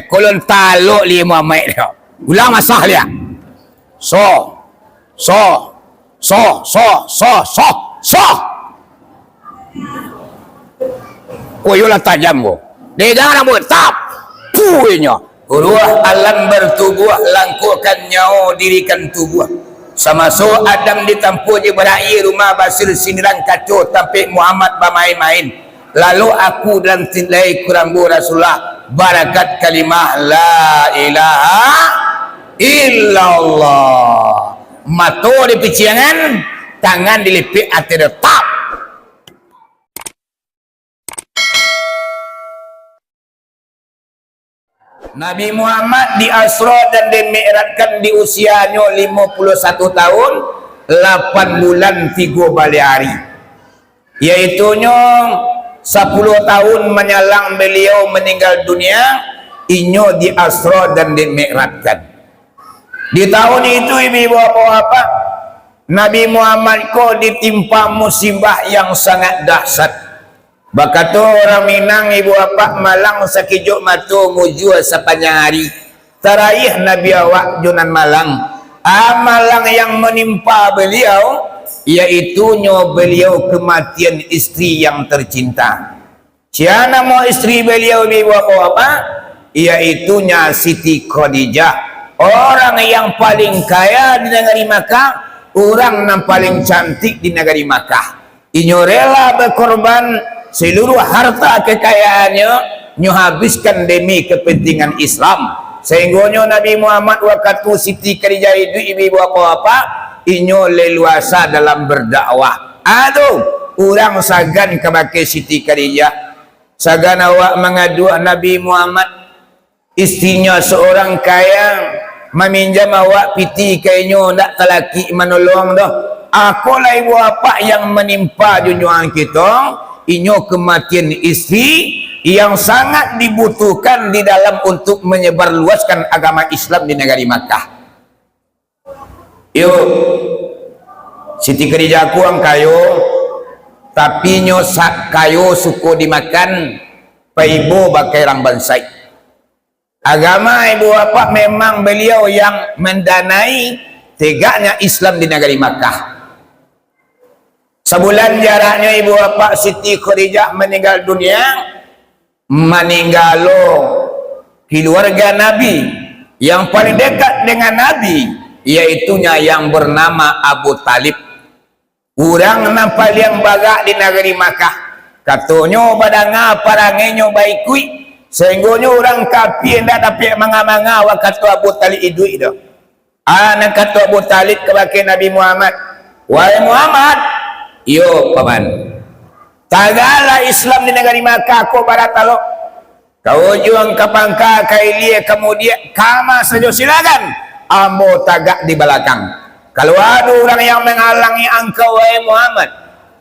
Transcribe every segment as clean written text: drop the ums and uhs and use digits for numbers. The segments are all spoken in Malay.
Kolon taluk 5 mek dia. Ulang masah dia. So. Oh, yolah tajam go. Dia jangan rambut tap. Puinya. Ruh alam bertubuh langkukan nyawa dirikan tubuh. Sama so Adam ditampu je berair rumah basir sindiran kacau tapi Muhammad bermain-main. Lalu aku dalam tindai kurambu Rasulullah barakat kalimah la ilaha illallah. Mato di piciangan, tangan dilipik hati tetap. Nabi Muhammad di Asra dan dimi'rajkan di usianya 51 tahun 8 bulan 3 bali hari, yaitunya 10 tahun menyalang beliau meninggal dunia. Inyo di Asra dan dimi'rajkan di tahun itu. Ibu apa Nabi Muhammad ko ditimpa musibah yang sangat dahsyat. Bakato orang Minang ibu apa malang sakijuk matu mujur sepanjang hari. Teraih Nabi awak Junan Malang. Amalang yang menimpa beliau yaitu beliau kematian istri yang tercinta. Siapa nama istri beliau ibu apa? Yaitunya Siti Khadijah. Orang yang paling kaya di negeri Makkah, orang yang paling cantik di negeri Makkah. Inyo rela berkorban seluruh harta kekayaannya nyo habiskan demi kepentingan Islam. Sehingga Nabi Muhammad waktu Siti Khadijah itu ibu apa inyo leluasa dalam berdakwah. Aduh, orang sagan kebakai Siti Khadijah. Sagan awak mengadu Nabi Muhammad, istrinya seorang kaya meminjam awak piti kainyo ndak telaki menolong dah. Akulah ibu apa yang menimpa junjungan kita. Inyo kematian istri yang sangat dibutuhkan di dalam untuk menyebarluaskan agama Islam di negeri Makkah. Yo, Siti Khadijah ku ang kayo, tapi nyo kayo suko dimakan paibo bakai rambansai. Agama ibu apa memang beliau yang mendanai tegaknya Islam di negeri Makkah. Sebulan jaraknya ibu bapak Siti Khadijah meninggal dunia, meninggal keluarga Nabi yang paling dekat dengan Nabi, yaitunya yang bernama Abu Talib. Orang yang paling bagak di negeri Makkah. Katanya badanga parangenyo baikui, sehingga orang kafir tidak dapat manga-manga waktu Abu Talib itu. Anak kata Abu Talib kepada Nabi Muhammad, wahai Muhammad, yo paman, tagala Islam di negeri Makkah ko baratalo. Kau juang kapangka kailia kemudian kama saja silakan. Ambo tagak di belakang. Kalau ada orang yang menghalangi engkau wahai Muhammad,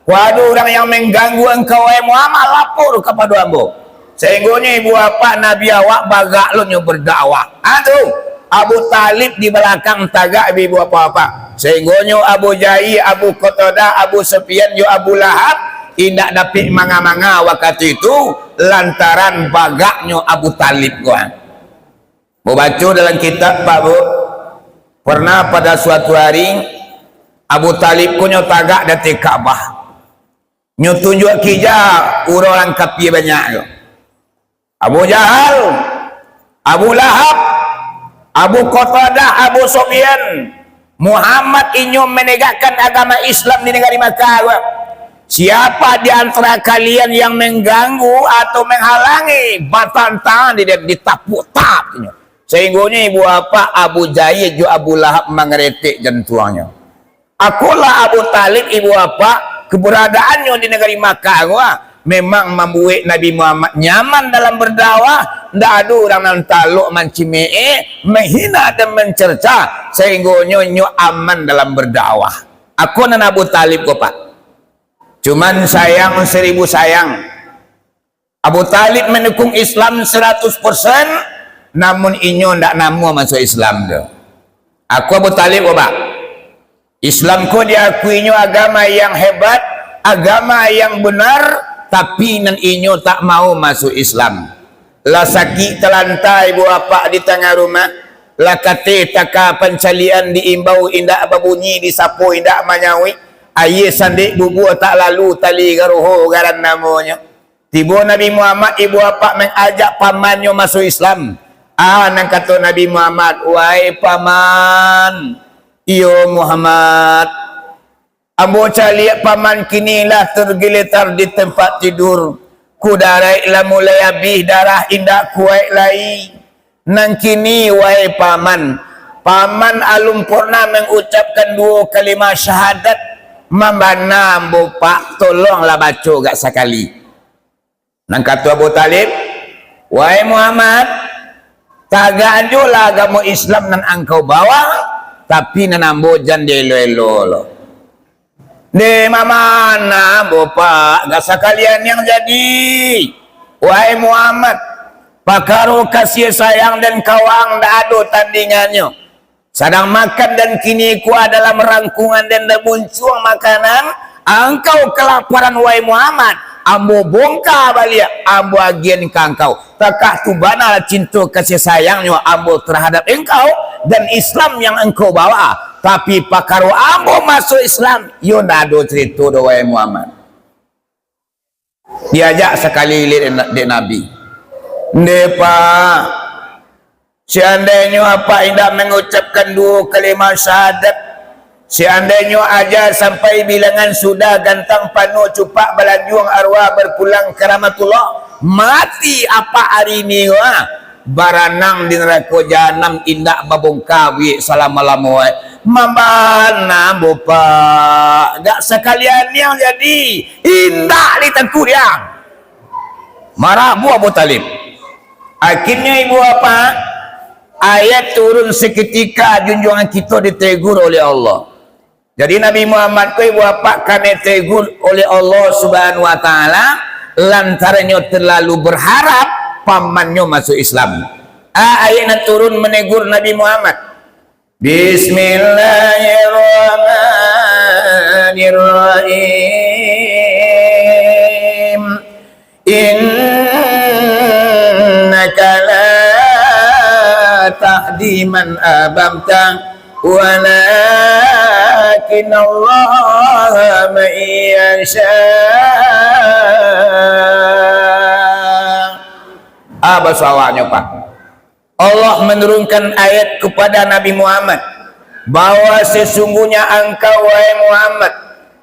ada orang yang mengganggu engkau wahai Muhammad, lapor kepada ambo. Sehingga ibu apa Nabi awak bagak lo nyo berdakwah. Aduh, Abu Talib di belakang tagak ibu apa-apa. Sehingga Abu Jahil, Abu Qatadah, Abu Sufyan, Abu Lahab tidak dapat manga-manga waktu itu lantaran bagaknya Abu Talib gua. Mau baca dalam kitab Pak Bu, pernah pada suatu hari Abu Talib punya tagak dari Ka'bah. Nyo tunjuk kijah orang kafir banyak. Abu Jahal, Abu Lahab, Abu Qatadah, Abu Sufyan, Muhammad inyo menegakkan agama Islam di negeri Makkah. Siapa di antara kalian yang mengganggu atau menghalangi batantang ditapuk-tap sehingga ibu apa Abu Jahil juga Abu Lahab mengeretik jantuangnya. Akulah Abu Talib ibu apa keberadaannya di negeri Makkah memang membuat Nabi Muhammad nyaman dalam berdakwah. Tidak ada orang yang taluk mencimee, menghina dan mencerca sehingga nyo aman dalam berdakwah. Aku nan Abu Talib kok Pak, cuman sayang 1000 sayang. Abu Talib mendukung Islam 100%, namun inyo ndak namu masuk Islam dah. Aku Abu Talib kok Pak, Islamku diakuinya agama yang hebat, agama yang benar, tapi nan inyo tak mau masuk Islam. lah sakit terlantai ibu bapa di tengah rumah, lah kate taka pencalian diimbau indak babunyi disapu indak manyawi, ayah sandik bubu tak lalu tali garuho garan namanya. Tiba Nabi Muhammad ibu bapa mengajak pamannya masuk Islam. Nang kata Nabi Muhammad, wahai paman, iyo Muhammad, ambo caliak paman kinilah tergeletar di tempat tidur. Ku darailah mulai habis darah indak kuat lai. Nang kini wahai paman, paman alum pernah mengucapkan 2 kalimat syahadat. Mambana ambo pak tolonglah baca gak sekali. Nang kata Abu Talib, wahai Muhammad, tagak ajolah agama Islam nan angkau bawa, tapi nan ambo jan elo-elo lo. De mana bapak gak sekalian yang jadi, wahai Muhammad, pakaru kasih sayang dan kawang dak ada tandingannya. Sedang makan dan kini ku adalah merangkungan dan dah muncul makanan, engkau kelaparan wahai Muhammad, ambo bongkar balik, ambo agian ke engkau. Takah tu bana cinta kasih sayangnya ambo terhadap engkau dan Islam yang engkau bawa. Tapi pakaru ambo masuk Islam, yo ndak ada cerita do wahai Muhammad. Diajak sekali lihat Nabi. Depa seandainya apa indah mengucapkan 2 kalimat syahadat, seandainya aja sampai bilangan sudah gantang panu cupak belajuang arwah berpulang ke rahmatullah, mati apa hari ini baranang di neraka jahanam indak babongkar wi selama-lama. Mambana bapak gak sekalian yang jadi indah li tentu dia marah bu Abu Talib. Akhirnya ibu apa ayat turun seketika, junjungan kita ditegur oleh Allah. Jadi Nabi Muhammad ku ibu apa kami tegur oleh Allah Subhanahu wa taala lantarannya terlalu berharap pamannya masuk Islam. Ayat turun menegur Nabi Muhammad. Bismillahirrahmanirrahim. Innaka la tahdi man ahbabta walakin Allah man yasha. Bahasa awalnya Pak, Allah menurunkan ayat kepada Nabi Muhammad bahwa sesungguhnya engkau wahai Muhammad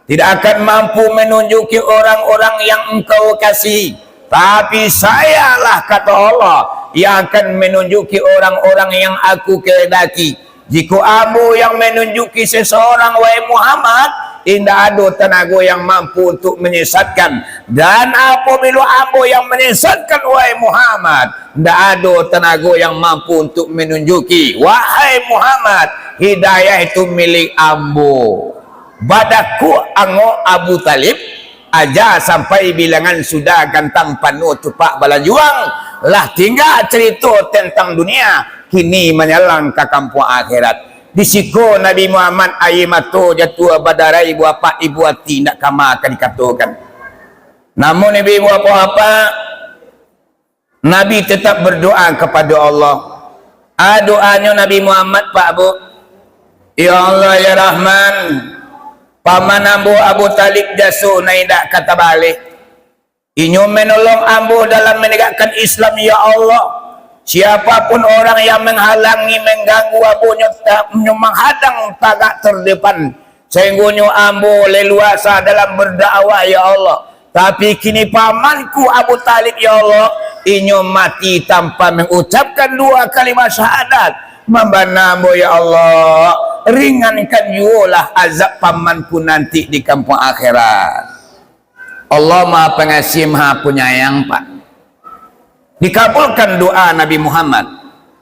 tidak akan mampu menunjuki orang-orang yang engkau kasihi, tapi sayalah kata Allah yang akan menunjuki orang-orang yang aku kehendaki. Jika ambo yang menunjuki seseorang wahai Muhammad, indah ada tenaga yang mampu untuk menyesatkan, dan apabila ambo yang menyesatkan wahai Muhammad, tidak ada tenaga yang mampu untuk menunjuki. Wahai Muhammad, hidayah itu milik ambo. Badaku ango Abu Talib aja sampai bilangan sudah gantang panu tupak balajuang, lah tinggal cerita tentang dunia, kini menyalang ke kampung akhirat. Disiko Nabi Muhammad ayimato jatuh badarai ibu apa ibu hati nak kama akan dikatakan. Namun ibu apa Nabi tetap berdoa kepada Allah. Doanya Nabi Muhammad Pak Bu, ya Allah ya Rahman, paman ambo Abu Talib jasu naidak kata balik, inyo menolong ambo dalam menegakkan Islam ya Allah. Siapapun orang yang menghalangi, mengganggu abunya, menghadang tagak terdepan, sehingga ambo leluasa dalam berdakwah ya Allah. Tapi kini pamanku Abu Talib ya Allah, inyo mati tanpa mengucapkan 2 kalimat syahadat. Membana ambo ya Allah, ringankan jualah azab pamanku nanti di kampung akhirat. Allah Maha Pengasih Maha Penyayang Pak. Dikabulkan doa Nabi Muhammad.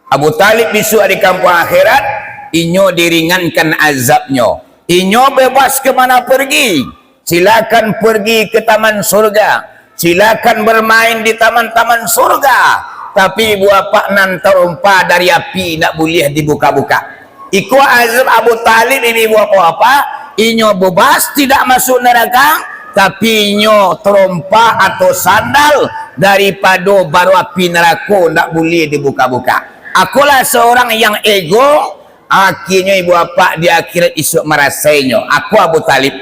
Abu Talib besok di kampung akhirat, inyo diringankan azabnya, inyo bebas kemana pergi. Silakan pergi ke taman surga, silakan bermain di taman-taman surga. Tapi buapa nan terumpa dari api nak boleh dibuka-buka. Iku azab Abu Talib ini buapa apa? Inyo bebas tidak masuk neraka, tapi inyo terompa atau sandal daripada baru api neraka tak boleh dibuka-buka. Akulah seorang yang ego, akhirnya ibu bapa di akhirat esok merasainya. Aku Abu Talib.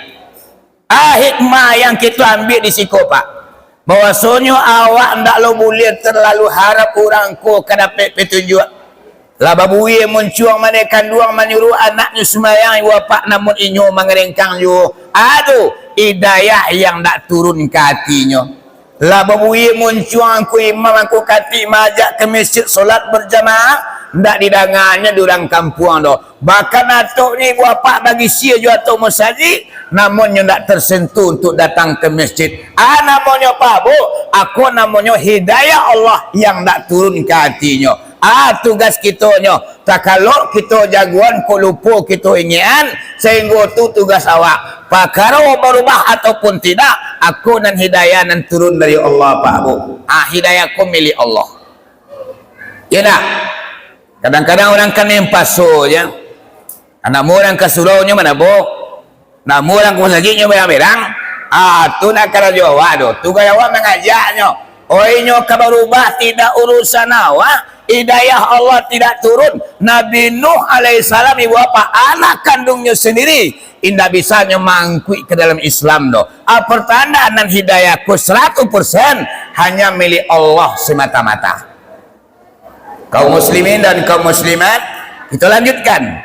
Hikmah yang kita ambil di situ Pak, bahwasanya awak ndak lo boleh terlalu harap orang ko ka dapat petunjuk. Lah babuye muncuang mana kanduang menyuruh anaknya sembahyang ibu bapa namun inyo mengerengkang yo. Aduh, hidayah yang ndak turun ke hatinya. Lah babuye muncuang ku imam aku kati majak ke masjid solat berjamaah, ndak didangannya di orang kampung doh. Bahkan atuk ni ibu bapa bagi sia jo atuk masjid, namunnya ndak tersentuh untuk datang ke masjid. Namanya apa Bu? Aku namanya hidayah Allah yang ndak turun ke hatinya. Tugas kita nyo. Tak kalau kita jagoan ko lupa kita ingian, sehingga tu tugas awak. Perkara berubah ataupun tidak, aku dan hidayah nan turun dari Allah Pak Bu. Hidayah ku milik Allah. Ya tak? Kadang-kadang orang kan empaso ya. Anak orang ke suraunya mana Bu? Nak orang ke masjidnya berang-berang. Tu nak kena jawab tu. Tugas awak mengajaknya. Inyo ka berubah tidak urusan awak. Hidayah Allah tidak turun. Nabi Nuh alaihissalam ibu bapa anak kandungnya sendiri indah bisanya mangkui ke dalam Islam doh. Pertanda dan hidayahku 100% hanya milik Allah semata-mata. Kaum muslimin dan kaum muslimat, kita lanjutkan.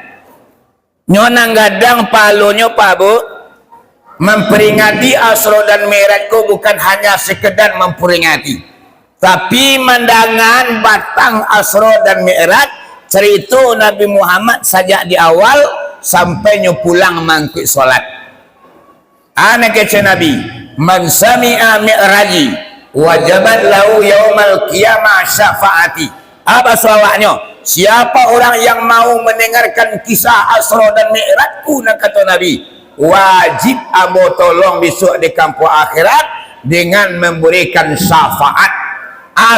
Nyonang gadang palunya Pak Bu, memperingati Asra dan Mi'rajku bukan hanya sekedar memperingati, tapi mendangan batang Asra dan Mi'raj cerita Nabi Muhammad sajak di awal sampai pulang mangkuk solat. Anak kecil Nabi, man sami'a mi'raji wajabat lahu yaumal qiyamah syafaati. Apa soalnya? Siapa orang yang mau mendengarkan kisah Asra dan Mi'rajku, nak kata Nabi, wajib abo tolong besok di kampung akhirat dengan memberikan syafaat.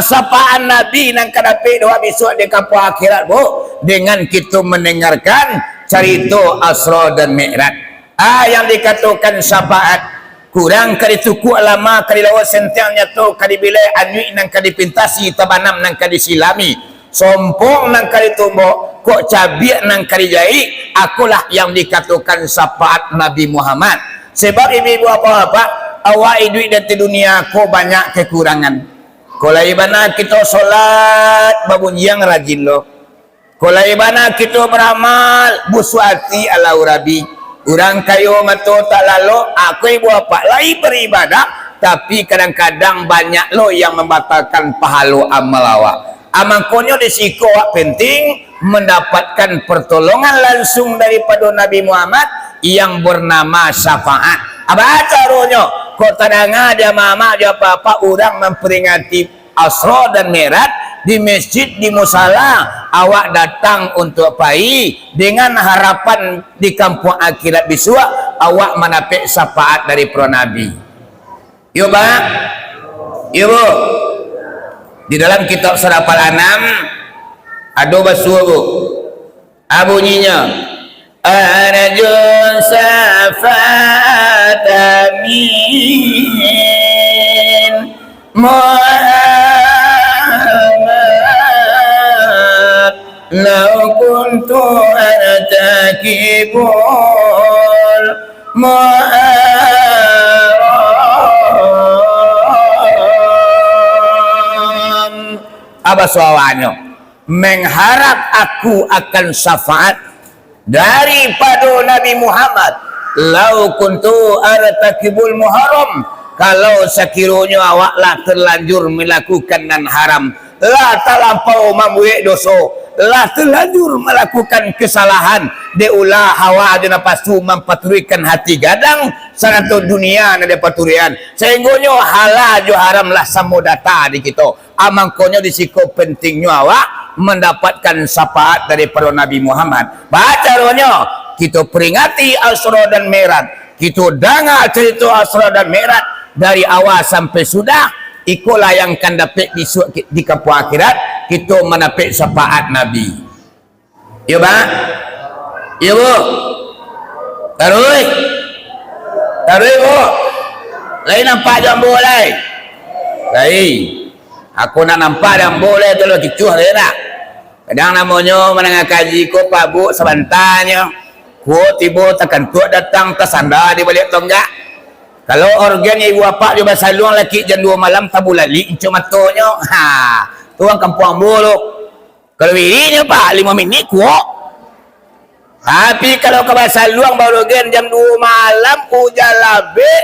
Syafaat Nabi nang kadapi doa besok di kampung akhirat Bu, dengan kita mendengarkan cerita Asra dan Mi'raj. Yang dikatakan syafaat kurang kali tuku lama kali lawa sentiangnya tu kali bilai anui nang kali pintasi tabanam nang kali silami sompong nang kali tumbok kok cabiak nang kali jai. Akulah yang dikatakan syafaat Nabi Muhammad. Sebab ibu apa-apa awak duit di dunia ko banyak kekurangan. Kalau ibana kita solat babunjiang rajin lo. Kalau ibana kita beramal buswati ala urabi. Orang kayu mato tak lalu, aku ibu apa lagi beribadah, tapi kadang-kadang banyak lo yang membatalkan pahala amal awak. Amakonyo disiko awak penting mendapatkan pertolongan langsung daripada Nabi Muhammad yang bernama syafaat. Apa caranya? Kau tadanga dia mama dia apa orang memperingati Asra dan Mi'raj di masjid di musala, awak datang untuk pai dengan harapan di kampung akhirat besok awak mendapat syafaat dari para nabi. Yo Pak, yo Bu, di dalam kitab surah Al-An'am ada basuh Bu, bunyinya arjun syafaat amin lau kuntu artakibul mu'aram. Apa soalnya? Mengharap aku akan syafaat daripada Nabi Muhammad. Lau kuntu artakibul muharram, kalau sekiranya awaklah terlanjur melakukan nan haram, lah terlampau membuat dosa, lah terlanjur melakukan kesalahan, diulah hawa dan pastu mempaturikan hati gadang sanatu dunia nade paturian sehinggonyo halal jo haram lah samo data di kita. Amangkonyo disiko pentingnya awak mendapatkan syafaat daripada Nabi Muhammad. Bacaronyo kita peringati Asra dan Mi'raj, kita dengar cerita Asra dan Mi'raj dari awal sampai sudah. Ikulah yang akan dapat di kampung akhirat kita mendapat syafaat Nabi. Ya Pak? Ya Bu? Taruh Bu? Lain nampak jambu lain? Baik. Aku nak nampak dan boleh tu lo kicuh dia nak. Kadang namanya menengah kaji ko pabuk sebentarnya. Ko tiba takkan kuat datang tersandar di balik tonggak. Kalau organ ibu bapak juga saluang laki jam 2 malam tabu lali incuk matonya. Ha, tuang kampung buluk. Kalau ini pak 5 minit kuat. Tapi kalau ke bahasa luang baru gen jam 2 malam hujan labik.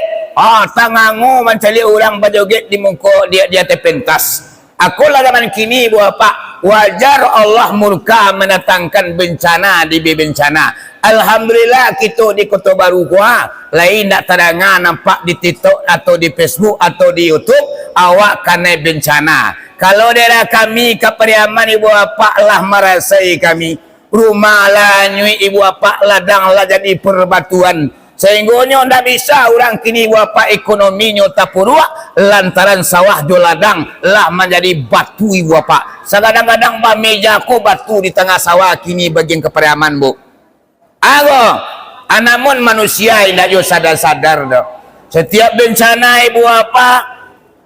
Tangangu mencari orang berjoget di muka dia terpentas. Aku lah zaman kini bapak. Wajar Allah murka mendatangkan bencana di bencana. Alhamdulillah kita di Kota Baru gua lain tak terdengar nampak di TikTok atau di Facebook atau di YouTube awak kena bencana. Kalau daerah kami ke Pariaman ibu bapak lah merasai kami. Rumah lah nyui ibu bapak ladang lah jadi perbatuan. Sehingga tak bisa orang kini ibu bapak ekonominya tak puruk lantaran sawah jo ladang lah menjadi batu ibu bapak. Kadang-kadang meja ko batu di tengah sawah kini bagian ke Pariaman bu. Namun manusia tidak juga sadar-sadar dah. Setiap bencana ibu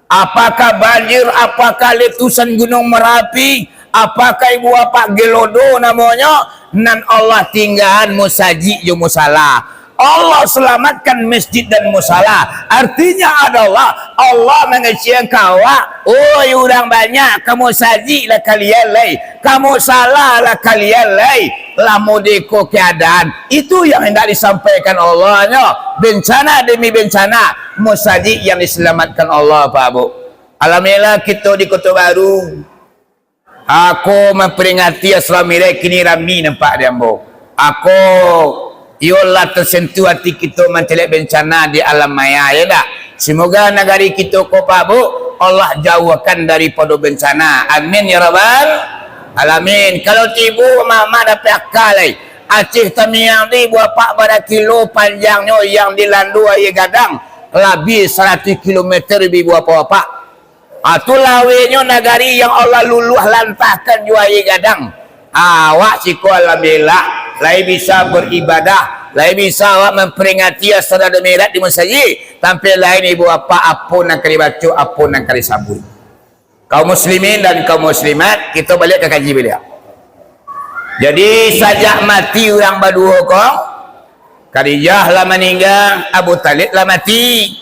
apakah banjir, apakah letusan gunung Merapi, apakah ibu gelodo namanya, nan Allah tinggalan musaji jo musalah. Allah selamatkan masjid dan musala. Artinya adalah Allah mengasihan kawa. Oh, orang banyak kamu saji lah kalian lay. Kamu salah lah kalian lay. Lah modeko keadaan. Itu yang hendak disampaikan Allahnya. Bencana demi bencana. Musaji yang diselamatkan Allah Pak Bu. Alhamdulillah kita di Kota Baru. Aku memperingati Aslamira kini rami nampak dia Bu. Aku yolah tersentuh hati kita mencari bencana di alam maya ya tak? Semoga negari kita ko Pak Bu Allah jauhkan daripada bencana. Amin ya rabbal alamin. Kalau tibu mama dapat akal Aceh Tamiang ni buat pada kilo panjangnya yang dilandu air gadang lebih 100 km lebih buat apa-apa. Itu lawenya negari yang Allah luluh lantahkan jua air gadang. Awak siku alhamdulillah lain bisa beribadah, lain bisa awak memperingati asal mirat di masjid. Tampil lain ibu apa nak kali baca, apa nak kali sabun. Kaum muslimin dan kaum muslimat, kita balik ke kaji beliau. Jadi sajak mati orang berdua kau, Khadijah lah meninggal, Abu Talib lah mati.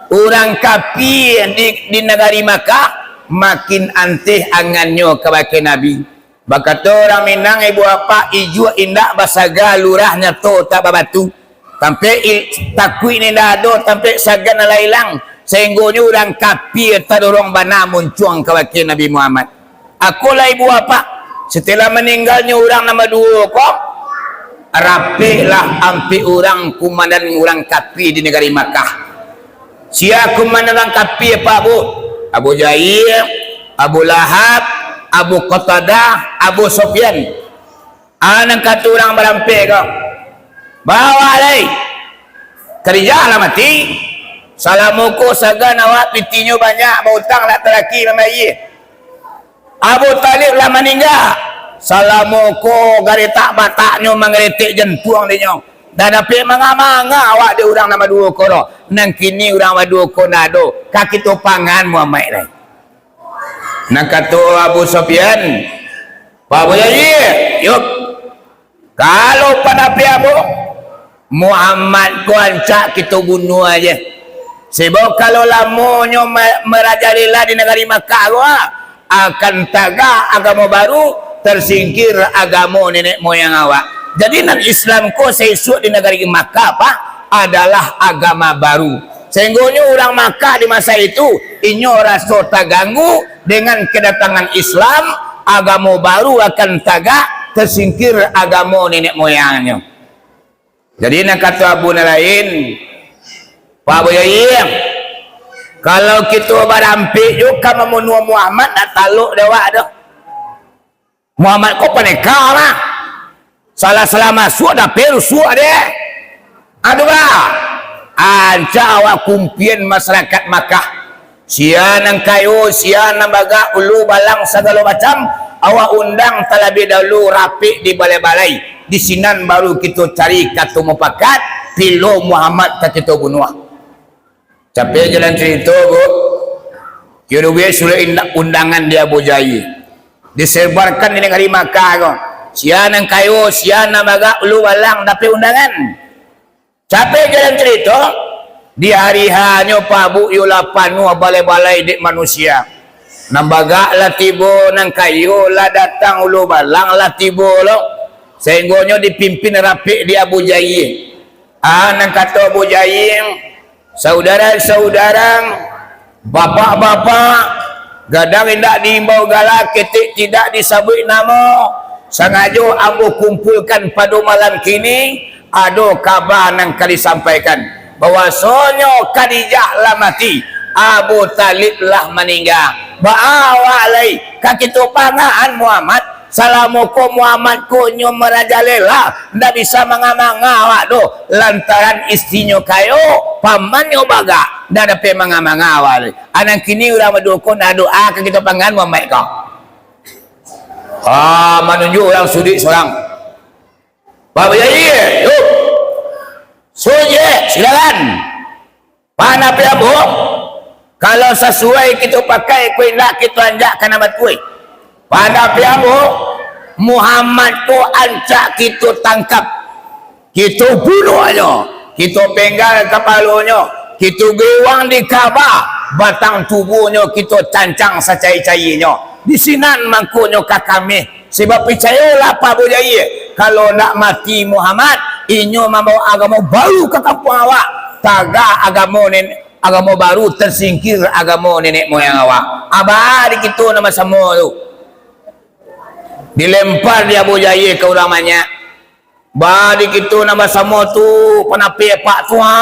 Orang kafir di negari Makkah makin antih angannya kepada Nabi. Bakata orang Minang ibu apa ijo indak basaga lurahnya to tak babatu. Sampai takui ni dah ada sampai sagan lailang. Sehingga orang kafir tak dorong bana muncuang ke wakil Nabi Muhammad. Akulah ibu apa setelah meninggalnya orang nama dua kok rapihlah ampi orang kumandan orang kafir di negeri Makkah. Siapa kumandan orang kafir Pak Bu? Abu Jahil, Abu Lahab, Abu Qatadah, Abu Sufyan. Anak kata orang berampik kau. Bawa lagi. Khadijah lah mati. Salamuku sagan awak pitinya banyak. Berhutang lah terlaki namanya. Abu Talib lah meninggal. Salamuku gari tak bataknya mengeritik jentuang dia. Dan apa manga-manga awak dia orang nama dua koro. Nang kini orang nama dua konado. Kaki tupangan Muhammad lagi. Nak kata Abu Sufyan, Pak Abu Jahil, yuk. Kalau pada pihak Abu Muhammad ku ancak kita bunuh aja. Sebab kalau lamanya merajalela di negeri Makkah akan tagak agama baru, tersingkir agama nenek moyang awak. Jadi nan Islam ku sesuatu di negeri Makkah Pak adalah agama baru. Sehingga orang Makkah di masa itu inyo rasa terganggu dengan kedatangan Islam, agama baru akan tagak, tersingkir agama nenek moyangnya. Jadi nak kata Abu lain, Pak Abu Jahil, kalau kita berampik juga memenuhi Muhammad nak taluk dewa dah. Muhammad kau penekar lah. Salah-salah masuk dah perusuk dia. Aduh lah. Anca awak kumpian masyarakat Makkah. Sian nang kayu, sian nang baga, ulu balang segala macam. Awak undang terlebih dahulu rapik di balai-balai. Di sinan baru kita cari kata mufakat. Pilo Muhammad tak kita bunuh. Capek jalan cerita Bu. kira sudah undangan dia Abu Jahil disebarkan di negeri Makkah kau siana kayu siana baga ulu walang tapi undangan capek jalan cerita di hari hanyo pabu yula panu balai-balai dek manusia nambaga lah tibo nang kayu lah datang ulu balang lah tibo lo sehingga dipimpin rapi di Abu Jahil nang kata Abu Jahil saudara-saudara bapak-bapak gadang tidak diimbau galak ketik tidak disebut nama sengaja ambo kumpulkan pada malam kini ada kabar nang kali sampaikan bahwasanya Khadijah lah mati Abu Talib lah meninggal ba'awalai kakitu pangahan Muhammad salamukum Muhammad kunyo merajalela ndak bisa mengamang-awak do lantaran istrinya kayo pamannya baga ndak dapat mengamang-awak anak kini udah mendukung doa ke kita pangan Muhammad kau menunjuk orang sudi seorang Bapak Jahil yuk sudi silakan mana piabu kalau sesuai kita pakai kue nak kita anjakkan nama kue pada piabu Muhammad tu ancak kita tangkap kita bunuh aja kita penggal kepalanya kita gewang di Kaabah batang tubuhnya kita cancang secai-cainya di sinan mangkunya kakame sebab percayalah Pak Abu Jahil kalau nak mati Muhammad inyo membawa agama baru ke kampung awak taga agama baru tersingkir agama nenek moyang awak abadi kita nama semua tu dilempar dia Abu Jahil ke ulamanya badi kita nama sama tu penapi pak tua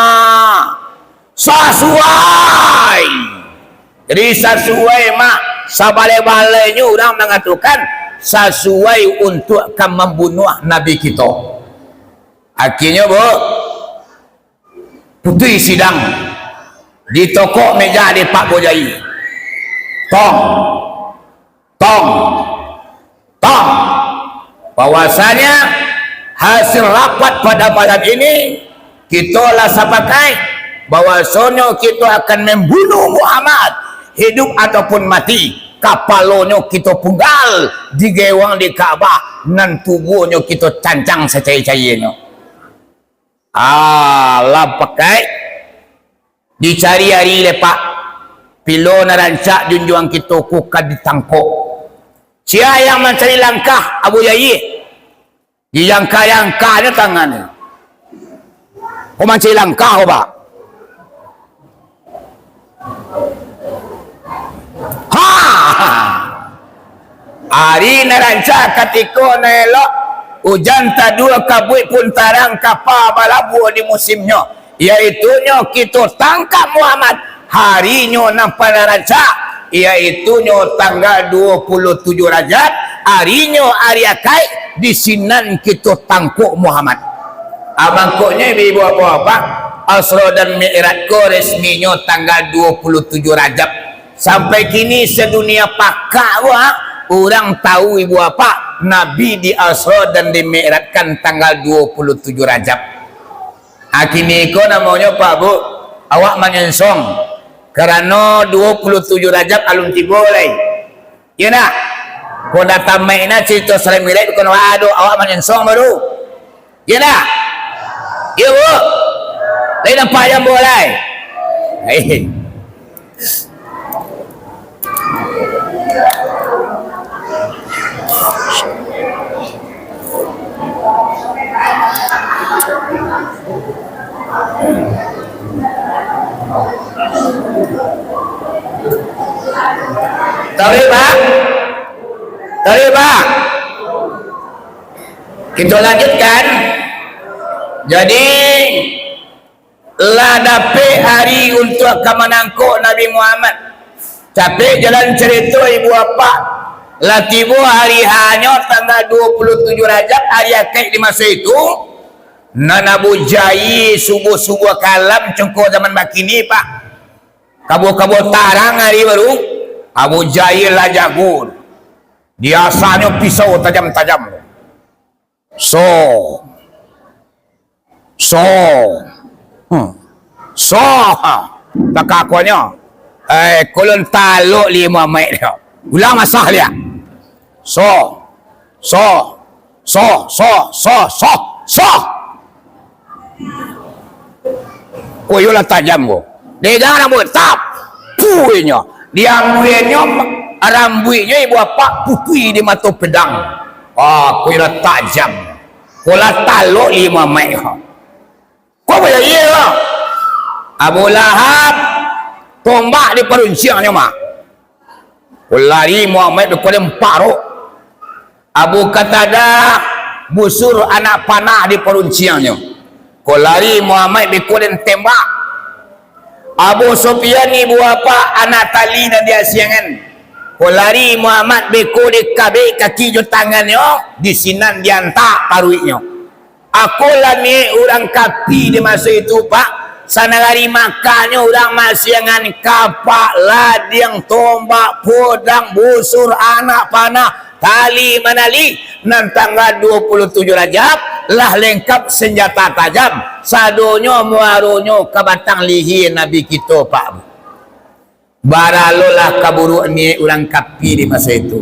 sasuai jadi sasuai mak sabale-balenya orang mengatakan sesuai untuk akan membunuh Nabi kita akhirnya putih sidang di toko meja di Pak Abu Jahil tong bahwasanya hasil rapat pada malam ini kita lah sapakai bahwasanya kita akan membunuh Muhammad hidup ataupun mati kapalonyo kita punggal digewang di Kaabah nan tubuhnya kita cancang secai-cainya lah pakai dicari hari lepak pilo narancak junjuang kita kuka ditangkok siapa yang mencari langkah Abu Jahil dijangka-jangkanya tangannya kau mencari langkah kau pak hari narancak ketika nelok hujan tadua kabut pun tarang kapal balabu di musimnya iaitunya kita tangkap Muhammad harinya nampak narancak iaitunya tanggal 27 Rajab harinya hari Akaid di sinan kita tangkap Muhammad abangkoknya ibu apa Asra dan Mi'raj ko resminya tanggal 27 Rajab sampai kini sedunia pakak orang tahu ibu apa Nabi di Asra dan di Mi'rajkan tanggal 27 Rajab kini ko namanya Pak Bu awak menyensong karena 27 Rajab alun tiba lagi ya nak kau datang mainnya cerita Asra Mi'raj kau aduh awak menyensong baru ya nak ya Bu lain nampak yang boleh Terima. Kita lanjutkan. Jadi lah dapat hari untuk menangkuk Nabi Muhammad. Tapi jalan cerita ibu apa lah tiba hari hanya tanggal 27 Rajab hari Akaid di masa itu Nana Abu Jahil subuh-subuh kalam cengkok zaman bakini pak kabur-kabur tarang hari baru Abu Jahil lah jagur biasanya pisau tajam-tajam so tak kakuannya Kolon taluk li Muhammad dia. Ulang masah dia. So. Koyolah tajam ko. Dia jangan rambut tap. Puinya. Dia rambutnya ibu apa putih di mata pedang. Koyolah tajam. Kolah taluk li Muhammad. Kau boleh iya lah. Abu Lahab tombak di perunciannya mah. Lari Muhammad daripada emparuk. Abu Qatadah busur anak panah di perunciannya. Lari Muhammad dikulen tembak. Abu Sufyan ibu apa anak tali dan dia siangan. Lari Muhammad beku di kabik kaki jo tangannya di sinan diantak paruiknya. Aku lah ni orang kapi di masa itu pak. Sana hari makannya orang masyangan kapak, lading, tombak, podang, busur, anak panah, tali manali. Nan tanggal 27 Rajab lah lengkap senjata tajam. Sadonyo muaronyo kabatang lihi Nabi kita pak. Baralolah kaburu ni orang kapi di masa itu.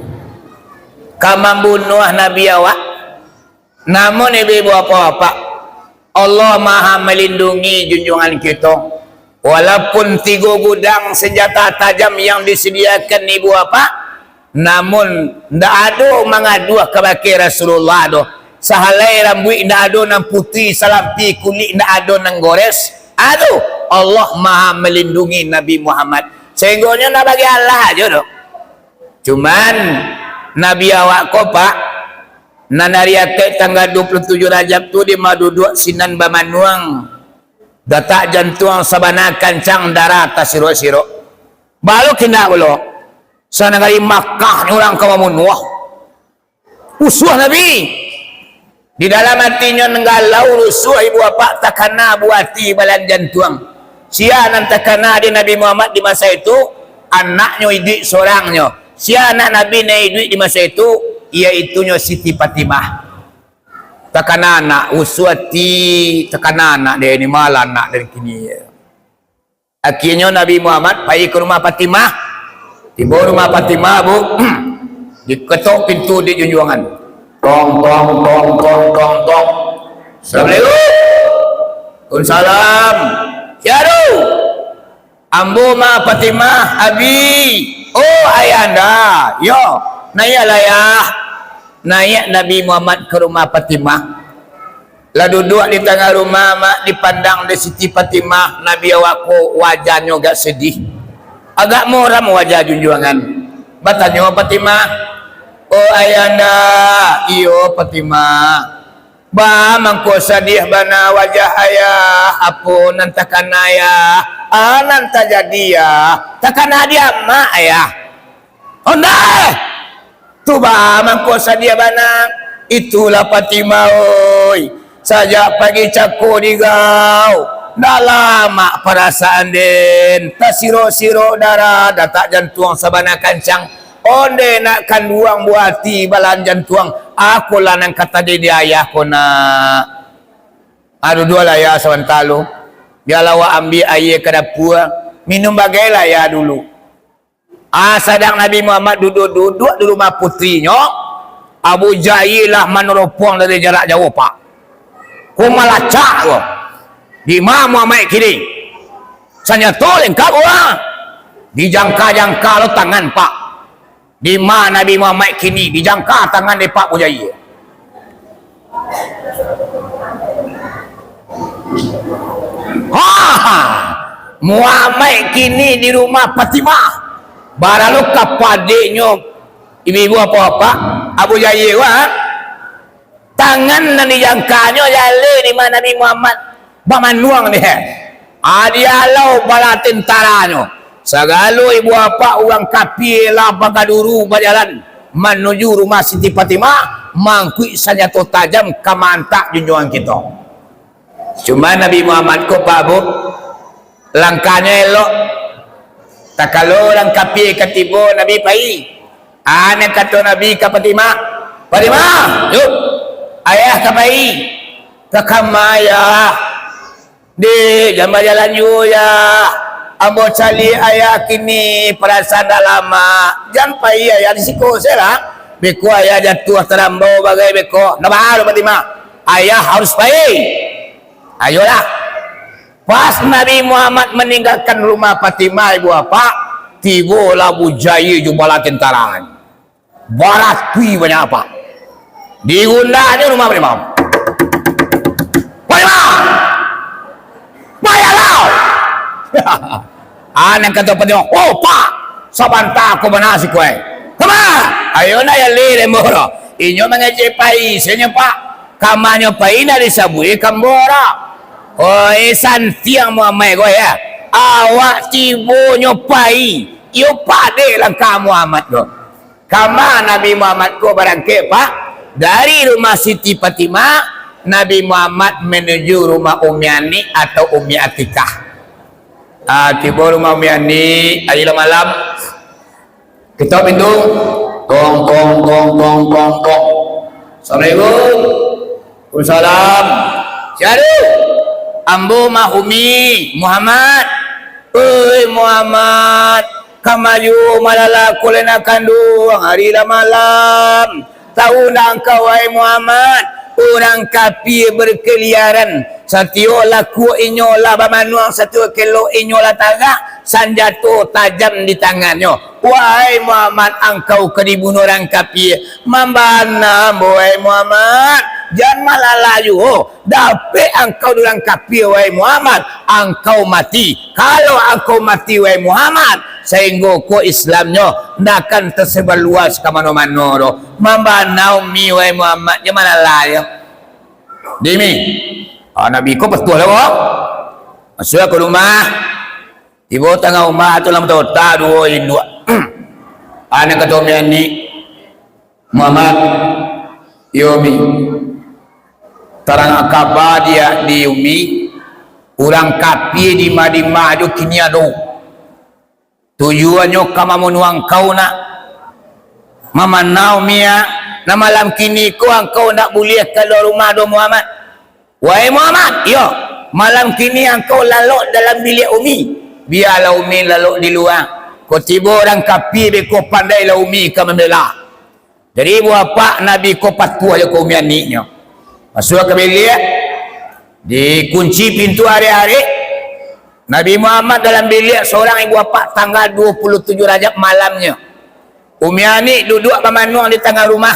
Kamambunuh Nabi awak. Namun ibu apa-apa. Allah maha melindungi junjungan kita. Walaupun 3 gudang senjata tajam yang disediakan ibu apa, namun tidak ada mengadu kebaki Rasulullah do. Sahalai rambut tidak ada nang putih, salampi kulit tidak ada nang gores. Aduh, Allah maha melindungi Nabi Muhammad. Sehingganya nak bagi Allah aja do. Cuman Nabi awak ko pak, nanariate tanggal 27 Rajab tu di maduduk sinan bamanuang datak jantung sabana kancang darah tasiro-siro balu kena bolo sana kali Makkah ni orang kawamunuah usuh Nabi di dalam hatinya nenggalau rusuh ibu apa takana buati balan jantung sia nan takana di Nabi Muhammad di masa itu anaknya idik seorangnya sia anak Nabi na idik di masa itu iaitunya Siti Fatimah. Takanana uswati takanana dia ni malah anak dari kini. Akhirnya Nabi Muhammad pergi ke rumah Fatimah. Tiba rumah Fatimah bu, diketok pintu di junjungan. Tong. Assalamualaikum. Waalaikumsalam. Siaru. Ambo ma Fatimah abi. Oh ayanda. Yo. Nayalah ya. Naik Nabi Muhammad ke rumah Fatimah. Lah duduk di tengah rumah mak dipandang di Siti Fatimah. Nabi awakku wajahnya agak sedih. Agak muram wajah junjungan. Batanya Fatimah. Oh ayanda. Iyo Fatimah. Ba mangko sedih bana wajah ayah. Apa nantakan ayah. Nanta jadi ya. Takkan dia mak ayah. Oh nah. Tuba mangkosa dia bana itulah Fatimah oi sajak pagi cako digau dah lama perasaan den tasiro-siro darah datak jantung sabana kancang onde nak kanduang buati balan jantung aku lah nang kata dia ayah ko na aduh dua lah ya sawantalo dia lawa ambil air ke dapur minum bagailah ya dulu. Sedang Nabi Muhammad duduk di rumah putrinya. Abu Jahil lah meneropong dari jarak jauh pak. Ku malacak ko. Di mana Muhammad kini? Sanya tu lengkap orang. Dijangka-jangka lo tangan pak. Di mana Nabi Muhammad kini? Dijangka tangan di Pak Abu Jahil. Muhammad kini di rumah Fatimah. Baralu kapadiknya ibu-ibu apa-apa Abu Jahil tangan dan dijangkanya jale di mana Nabi Muhammad bamanuang dia dialau bala tentaranya segala ibu apa orang kapi lah bagaduru berjalan menuju rumah Siti Fatimah mangkui senjata tajam kemantak junjungan kita. Cuma Nabi Muhammad ko Pak Bu langkahnya elok. Tak kalau orang kafir ketiba Nabi pai. Anak kata Nabi ke Fatimah. Fatimah, yuk. Ayah ke pai. Ke kamaya. Di jambar jalan you ya. ambo cali ayah kini perasaan dah lama jangan payah ya risiko saya lah beko ayah jatuh terambau bagai beko nak baharu Fatimah ayah harus baik ayolah pas Nabi Muhammad meninggalkan rumah Fatimah ibu bapa tibolah bujaya jubala tentara barat kui banyak apa digundahnya rumah Fatimah bayarlah anak kata Fatimah oh pak sabanta aku manasi kue kama ayo na ya lele moro inyo mengaje pai senya pak kamanyo pai na disabui kambora oh santiang mo amai go ya awak tibo nyopai yo pade lang ka Muhammad go kama Nabi Muhammad ko barangke pak dari rumah Siti Fatimah Nabi Muhammad menuju rumah Ummi Ani atau Ummi Atikah tiba rumah Ummi Ani ayolah malam kita pintu tong tong tong tong tong tong Assalamualaikum Waalaikumsalam siapa ambo mahumi Muhammad Muhammad kamayu malala kulena kandung hari lah malam tahu nak kau Muhammad orang kafir berkeliaran satio laku inyola bamanuang satu kilo inyola tagak sanjata tajam di tangannya wahai Muhammad engkau dibunuh orang kafir mambana wahai Muhammad jangan malah layu dapat engkau orang kafir wahai Muhammad engkau mati kalau engkau mati wahai Muhammad sehingga ko Islamnya tidak akan tersebar luas ke mana-mana mambana umi wahai Muhammad jangan malah layu demi Nabi ko betul lah masuk ke rumah tiba tengah rumah tu lama tahu tak dua induk anak kata Ummi Ani Muhammad Yomi terang kabar dia di Umi orang kapi di Madinah tu kini ada tujuannya kama menuang kau nak mama Naomi na malam kini kau engkau nak boleh kalau rumah do Muhammad wahai Muhammad yo malam kini engkau lalok dalam bilik Umi biarlah Umi lalok di luar kau tiba orang kapi kau pandai lah Umi kau membela jadi bapa Nabi kau patuh aja kau Ummi Ani nya masuk ke bilik dikunci pintu hari-hari Nabi Muhammad dalam bilik seorang ibu bapa tanggal 27 Rajab malamnya Ummi Ani duduk bermanuang di tengah rumah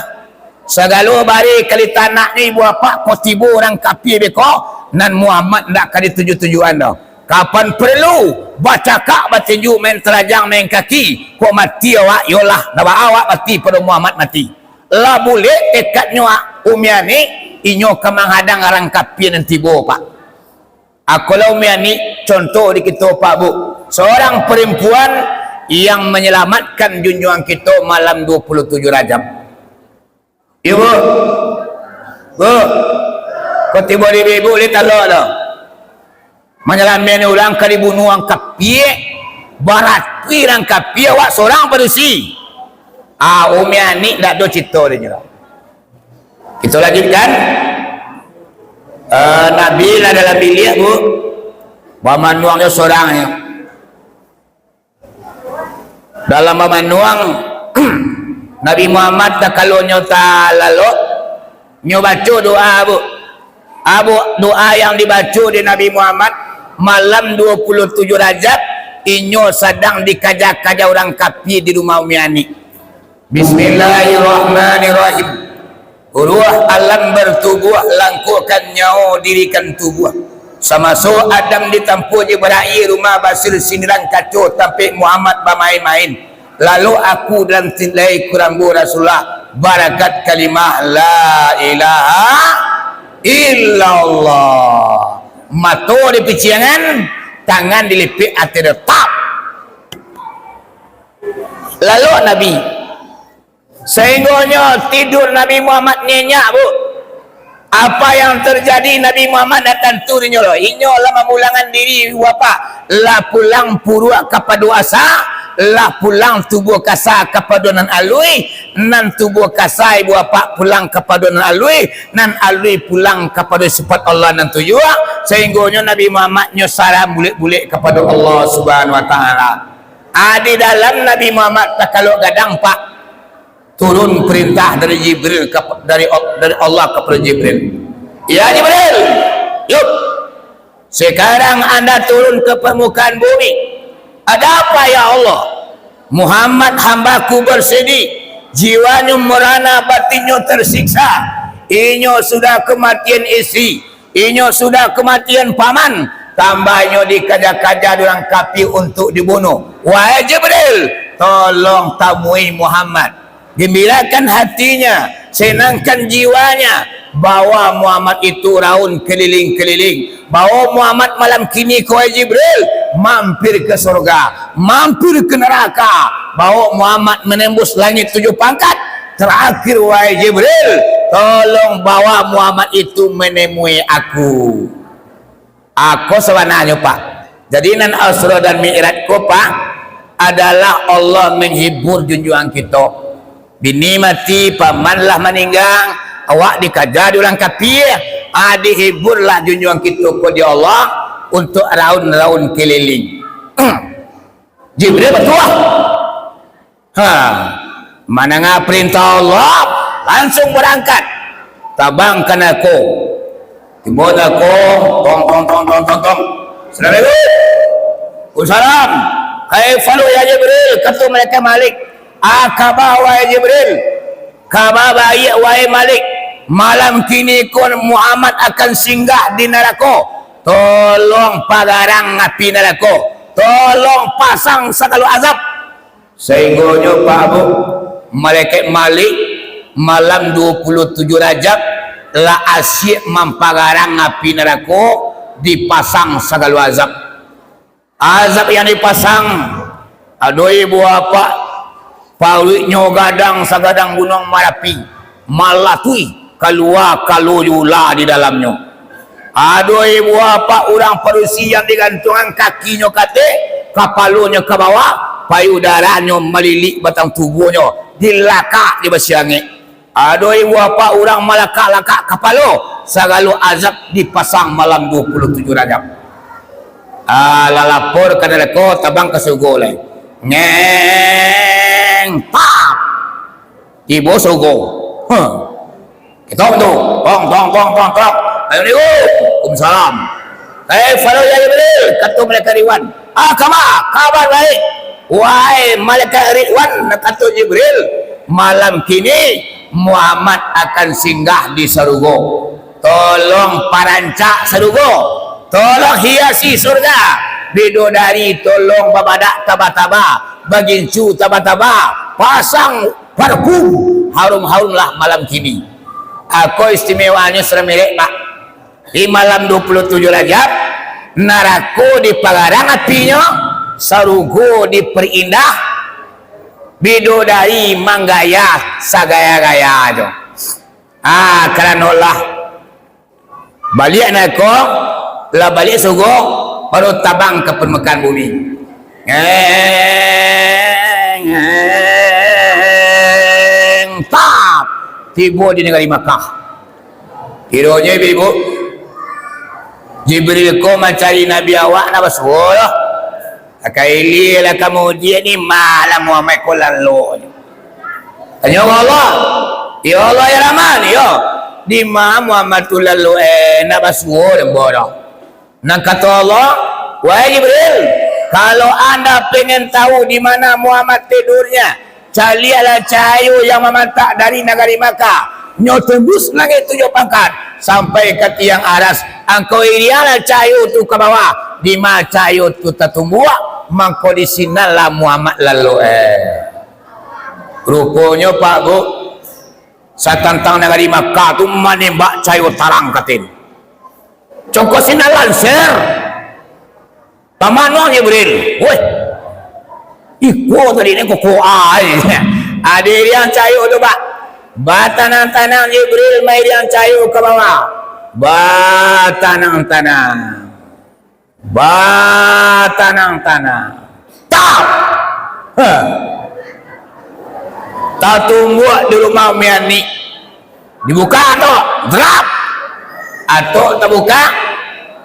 segala bari kali tanah ni ibu bapa kau tiba orang kapi beko nan Muhammad nak kali tuju-tujuan dah kapan perlu baca kak batinju main terajang main kaki kok mati awak yolah nak awak mati pada Muhammad mati lah boleh tekadnya Ummi Ani inyo kemenghadang orang kapi nanti bo pak aku lah Ummi Ani contoh di kita pak bu seorang perempuan yang menyelamatkan junjungan kita malam 27 Rajab ibu bu kau tiba di ibu lihat Allah dah menyelamatkan orang ke dibunuh orang kapi barat orang kapi awak seorang perusi Ummi Ani tak ada cerita dia kita lagi kan Nabi lah dalam bilik bu bamanuangnya seorangnya dalam bamanuang Nabi Muhammad tak kalau nyota lalu nyobaca doa bu doa yang dibaca di Nabi Muhammad malam 27 Rajab inyo sedang dikaja-kaja orang kapi di rumah Ummi Ani Bismillahirrahmanirrahim ruh alam bertubuh langkukan nyawa dirikan tubuh sama so Adam ditampu je berair rumah basir sindiran kacau tapi Muhammad bermain-main lalu aku dalam tilai kurambu Rasulullah barakat kalimah la ilaha illallah mata di piciangan tangan dilipik hati tetap lalu Nabi sehingganya tidur Nabi Muhammad nyenyak bu apa yang terjadi Nabi Muhammad datang turunnya loh inyo lah memulangan diri apa lah pulang purua kepada asa lah pulang tubuh kasar kepada nan alui, nan tubuh kasar ibu bapa pulang kepada nan alui, nan alui pulang kepada sifat Allah nan tujuh, sehingga Nabi Muhammad salam bulik-bulik kepada Allah Subhanahu wa taala. Di dalam Nabi Muhammad tak kalau gadang pak turun perintah dari Jibril dari Allah kepada Jibril. Ya Jibril, yuk sekarang anda turun ke permukaan bumi. Ada apa ya Allah? Muhammad hambaku bersedih, jiwanya merana, batinnya tersiksa. Inyo sudah kematian istri, inyo sudah kematian paman, tambahnya dikaja-kaja orang kafir untuk dibunuh. Wahai Jibril, tolong tamui Muhammad, gembirakan hatinya, senangkan jiwanya, bawa Muhammad itu raun keliling-keliling, bawa Muhammad malam kini kau Jibril mampir ke surga, mampir ke neraka, bawa Muhammad menembus langit 7 pangkat. Terakhir wahai Jibril, tolong bawa Muhammad itu menemui aku. Aku sebenarnya pak, jadi nan Asra dan Mi'raj ko pak adalah Allah menghibur junjungan kita. Bini mati, pamanlah meninggal, awak dikajar di orang kafir, dihiburlah junjungan kita kepada Allah untuk raun-raun keliling. Jibril betul. Mana ngah perintah Allah, langsung berangkat. Tabangkan aku. Timbul aku, tong. Assalamualaikum. Salam. Hai falu ya Jibril, kata mereka Malik. Kabar wahai Jibril, kabar baik wahai Malik, malam kini kon Muhammad akan singgah di neraka. Tolong pagarang api neraka, tolong pasang segala azab. Sehingga Pak Abu, malaikat Malik malam 27 Rajab lah asyik mempagarang api neraka, dipasang segala azab. Azab yang dipasang, aduh ibu apa pawiknya gadang sagadang gunung Marapi, malatui keluar kaluyula di dalamnya. Aduh ibu apa orang Parusi yang digantungan kakinya kate, kapalunya ke bawah, payudaranya melilik batang tubuhnya, dilakak di basiangnya. Aduh ibu apa orang malakak-lakak kapalu, segala azab dipasang malam 27 Rajab. Lalapor kana ko tabang kasugolay. Ngeng pap ibu sugo. Kita tu tong. Ayo ni Waalaikumsalam. Falo ya Jibril, kata mereka Ridwan. Kabar baik. Wahai malaikat Ridwan, kata Jibril, malam kini Muhammad akan singgah di surga. Tolong parancak surga, tolong hiasi surga. Bidodari tolong babadak taba-taba, bagincu taba-taba, pasang parfum harum-harumlah malam kini. Aku istimewanya seremilik pak, di malam 27 Rajab neraka dipagarang apinya, sarugo diperindah, bidodari manggaya sagaya-gaya aja. Karena Allah balik neraka lah balik surga, baru tabang ke permukaan bumi. Tap tiba di negeri Makkah. Kiranya ibu Jibril ko mencari Nabi awak na basulah. Akaili lah kemudian ni malam Muhammad ko lalu. Tanya Allah, ya Allah ya Rahman, ya di mana Muhammad tu lalu na basulah bodoh. Nak kata Allah, wahai Jibril, kalau anda pengen tahu di mana Muhammad tidurnya, carilah cahaya yang memantak dari negeri Makkah, nyotembus langit 7 pangkat sampai ke tiang aras. Engkau irialah cahaya itu ke bawah, di mana cahaya itu tertumbuh, mangko di sinalah Muhammad lalu. Rupanya Pak Bu, satantang negeri Makkah tu menembak cahaya tarang katin. Congko sinalan ser pamano Jibril, woi iko tadi ni koko ada yang cayu tu pak, batanang-tanang Jibril mai yang cayu ke bawah, batanang-tanang tap Ha. Tak tunggu di rumah Umi Ani. Dibuka tu, drap. Atau tak buka,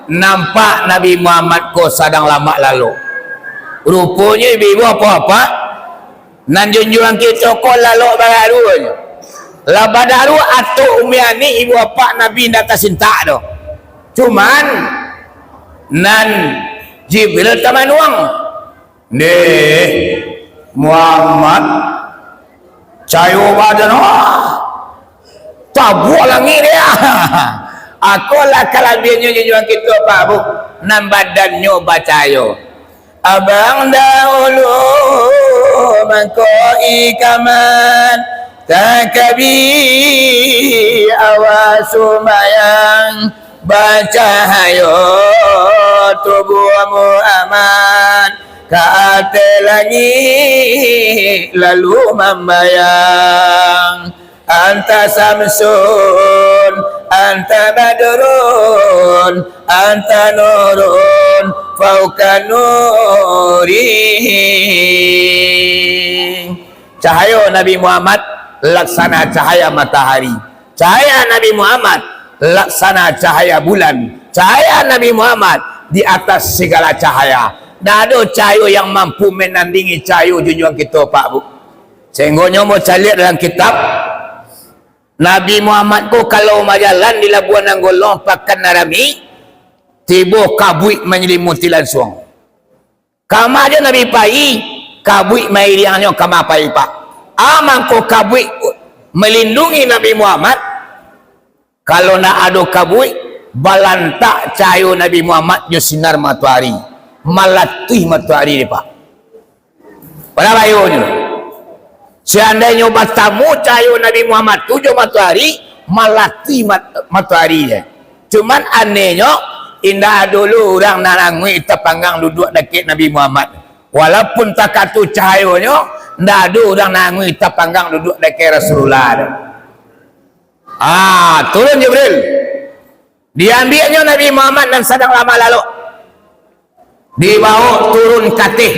nampak Nabi Muhammad ko sedang lama lalu. Rupanya ibu apa-apa, nan junjungan kita ko lalu badarunya. Lah badaru atau Umi Ani ibu apa Nabi data sinta tu. Cuman nan Jibril tamanuang. Nih Muhammad cayo badan tabuk langit dia. Aku lah kalabiannya junjungan kita Pak Bu. Nan badannya bacayo. Abang dahulu mangkoi kaman takabi awas sumayang baca hayo tubuhmu aman kaate lagi lalu membayang anta samsun anta badrun anta nurun fauka nuri. Cahaya Nabi Muhammad laksana cahaya matahari, cahaya Nabi Muhammad laksana cahaya bulan, cahaya Nabi Muhammad di atas segala cahaya. Dah ada cahaya yang mampu menandingi cahaya junjungan kita Pak Bu. Sehingga mau cari dalam kitab Nabi Muhammad ko kalau majalan di Labuan Nanggolong pakan narami tiba kabui menyelimuti langsung. Kama aja Nabi pai kabui mairiannya kama pai Pak. Amang ko kabui melindungi Nabi Muhammad. Kalau nak ada kabui balantak cahaya Nabi Muhammad yo sinar matahari. Malatih matahari ni Pak. Pada bayunya. Seandainya bertamu cahaya Nabi Muhammad tujuh matahari, malatih matahari dia. Cuman anehnya, indah dulu orang narangui terpanggang duduk dekat Nabi Muhammad. Walaupun tak katu cahayanya, ndak ada orang narangui terpanggang duduk dekat Rasulullah. Turun Jibril. Diambilnya Nabi Muhammad dan sedang lama lalu. Dibawa turun katih.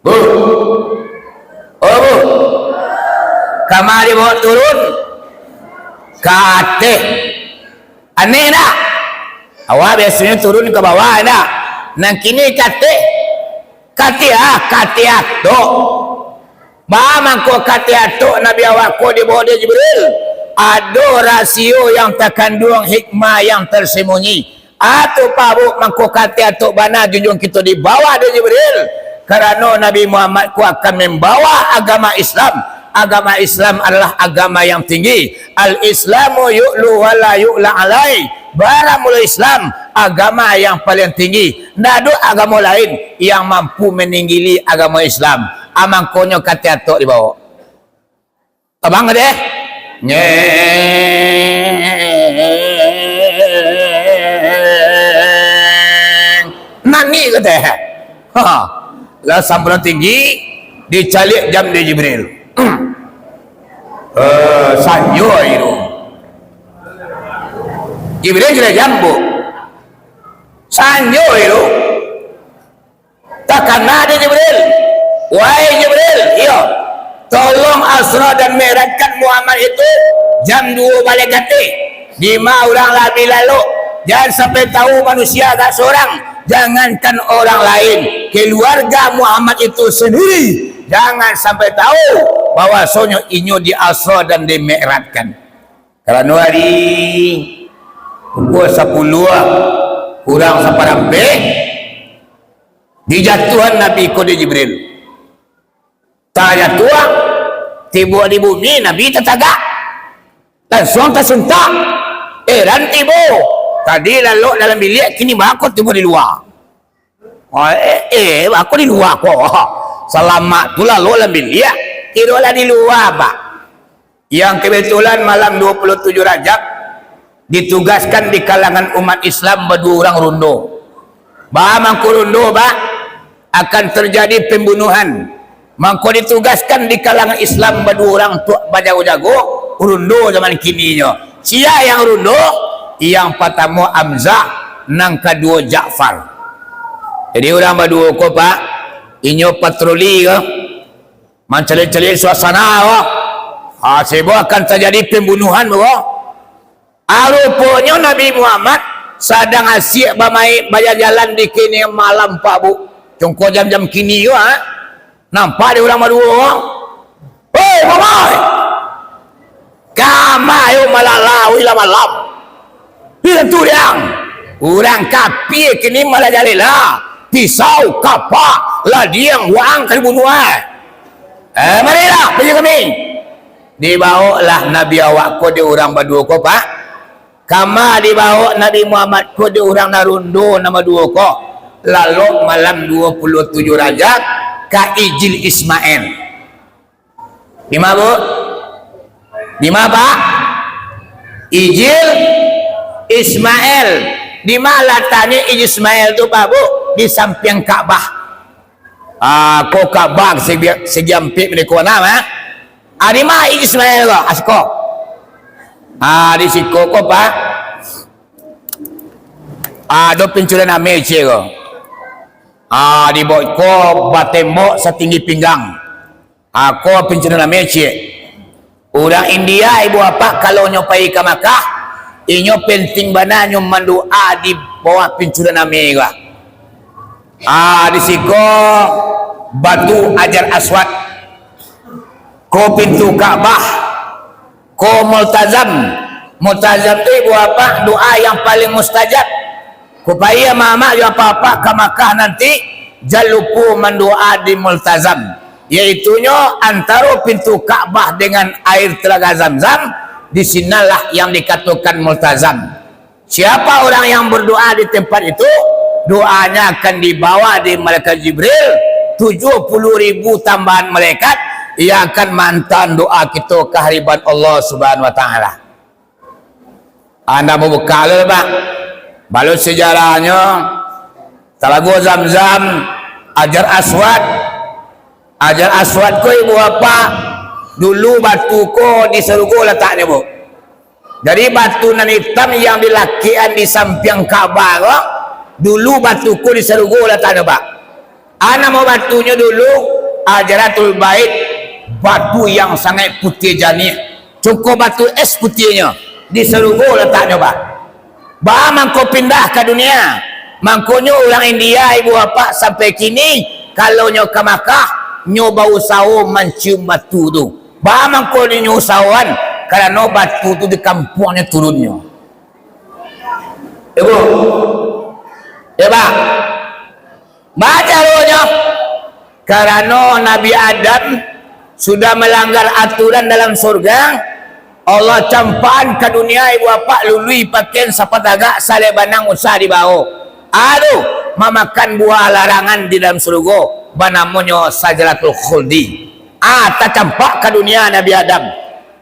Bu. Oh Bu. Kamar dibawa turun katih. Aneh tak? Awak biasanya turun ke bawah tak? Nang kini katih. Katih atuk. Bama ko katih atuk Nabi awak ko dibawa dia Jibril. Ada rasio yang terkandung hikmah yang tersembunyi. Atau Pak Bu mangko katih atuk bana junjung kita dibawa dia Jibril. Kerana Nabi Muhammad ku akan membawa agama Islam. Agama Islam adalah agama yang tinggi. Al-Islamu yu'lu wa la yu'la alai. Baramul Islam agama yang paling tinggi. Tidak ada agama lain yang mampu meninggali agama Islam. Amangkonyo kata atuk dibawa. Abang ada? Nani kata. Lah sambulan tinggi dicalik jam di Jibril. Sanyo itu. Jibril kira jambu. Sanyo itu. Takkan ada Jibril. Wahai Jibril, iya. Tolong Asra dan Mi'rajkan Muhammad itu jam 2 balik ganti. 5 orang lebih lalu. Jangan sampai tahu manusia tak seorang. Jangankan orang lain, keluarga Muhammad itu sendiri jangan sampai tahu bahwa sonyo inyo di Asra dan di Mi'rajkan. Kerana hari pukul 10 kurang separampe dijatuhan Nabi kode Jibril. Tak jatuh tiba di bumi Nabi tetagak langsung tersentak. Dan tiba tadi lalu dalam bilik, kini aku tiba di luar. Aku di luar kok. Selamat tu lalu dalam bilik, kira di luar Pak. Yang kebetulan malam 27 Rajab ditugaskan di kalangan umat Islam berdua orang rundo. Mangko rundo Pak akan terjadi pembunuhan. Mangko ditugaskan di kalangan Islam berdua orang tua bajago-jago rundo zaman kininya. Sia yang rundo? Yang pertama Hamzah, nang kedua Ja'far. Jadi orang berdua ko Pak, inyo patroli ke, mencari-cari suasana ke, sebab akan terjadi pembunuhan ke. Rupanya Nabi Muhammad sedang asyik bermain bayar jalan di kini malam pak bu. Cungko jam-jam kini ke, nampak dia orang berdua orang. Hei mamai, kamai malah lawi lah malam. Itu dia. Orang kafir kini malah jadilah pisau kapak lah dia yang wang kali bunuhan. Marilah pergi kami. Dibawalah Nabi awak ko dia orang berdua ko pak. Kama dibawa Nabi Muhammad ko dia orang narundo nama dua ko. Lalu malam 27 Rajab ka Ijil Ismail. Di mana bu? Di mana pak? Ijil Ismail. Di mana letaknya Ijil Ismail tu pak bu? Di samping Ka'bah. Ko Ka'bah segi ampit mereka nama. Di mana Ijil Ismail tu? Asko. Di siku ko pak. Do penculian Amerika ko. Di bawah ko batembok setinggi pinggang. Ko penculian Amerika. Orang India ibu apa kalau nyopai ke Makkah, inyo penting bana nyo mendoa di bawah penculian Amerika. Di siku batu Hajar Aswad, ko pintu Ka'bah, ko multazam. Multazam tu ibu apa doa yang paling mustajab. Supaya mama yo apa-apa ke Makkah nanti jangan lupa mendoa di multazam, yaitunya antara pintu Ka'bah dengan air telaga Zamzam. Di sinalah yang dikatakan multazam. Siapa orang yang berdoa di tempat itu, doanya akan dibawa di malaikat Jibril 70.000 tambahan malaikat yang akan mantan doa kita kehariban Allah Subhanahu wa taala. Anda mau buka le Pak. Balut sejarahnya Telaga Zamzam, Hajar Aswad. Hajar Aswad ko ibu apa? Dulu batu ko di surga letaknya bu. Dari batu nan hitam yang dilakian di samping Ka'bah ko, dulu batu ko di surga letaknya Pak. Ana mau batunya dulu Hajaratul Bait, batu yang sangat putih jernih. Cukup batu es putihnya di surga letaknya Pak. Bah mangko pindah ke dunia. Mangkonyo orang India ibu apa sampai kini kalau nyo ke Makkah nyo bau sawo mencium batu tu. Bah mangko nyo usahawan kerana batu tu di kampungnya turunnya. Ibu. Ya Pak. Baca rohnya. Kerana Nabi Adam sudah melanggar aturan dalam surga, Allah campaan ke dunia ibu apa lului pakaian sapataga sale banang usah dibawa. Aduh, memakan buah larangan di dalam surga, banamonyo sajaratul khuldi. Tak campak ke dunia Nabi Adam.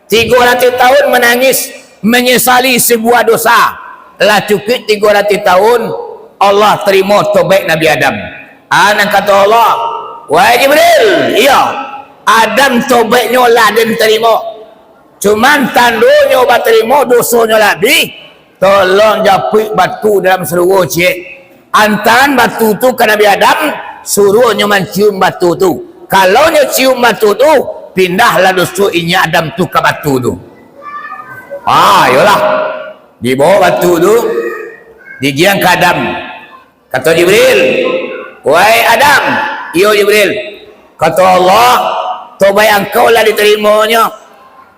300 tahun menangis menyesali sebuah dosa. Lah cukup 300 tahun Allah terima tobat Nabi Adam. Nang kata Allah, wahai Jibril, iya, Adam tobatnya lah dan terima. Cuman tandonyo baterimo dosonyo lebih. Tolong japuk batu dalam surga cik. Antaran batu tu ke Nabi Adam, suruhnya mencium batu tu. Kalau nyo cium batu tu, pindahlah dosa inya Adam tu ke batu tu. Yolah. Di bawah batu tu, digiang ke Adam. Kata Jibril, wahai Adam, iyo Jibril. Kata Allah, tobat engkau lah diterimanya.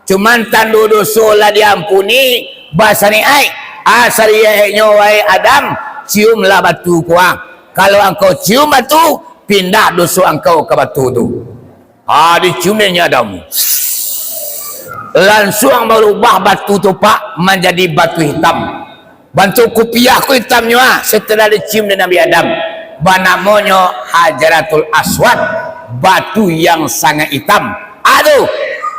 Cuman tandu dosa lah diampuni. Bahasa ni ai asariyahnya wahai Adam, ciumlah batu kuang. Kalau engkau cium batu, pindah dosa engkau ke batu tu. Diciumnya Adam. Langsung berubah batu tu Pak menjadi batu hitam. Bantu kupiah ku hitamnya setelah dicium dengan Nabi Adam. Namanya Hajaratul Aswad, batu yang sangat hitam. Aduh,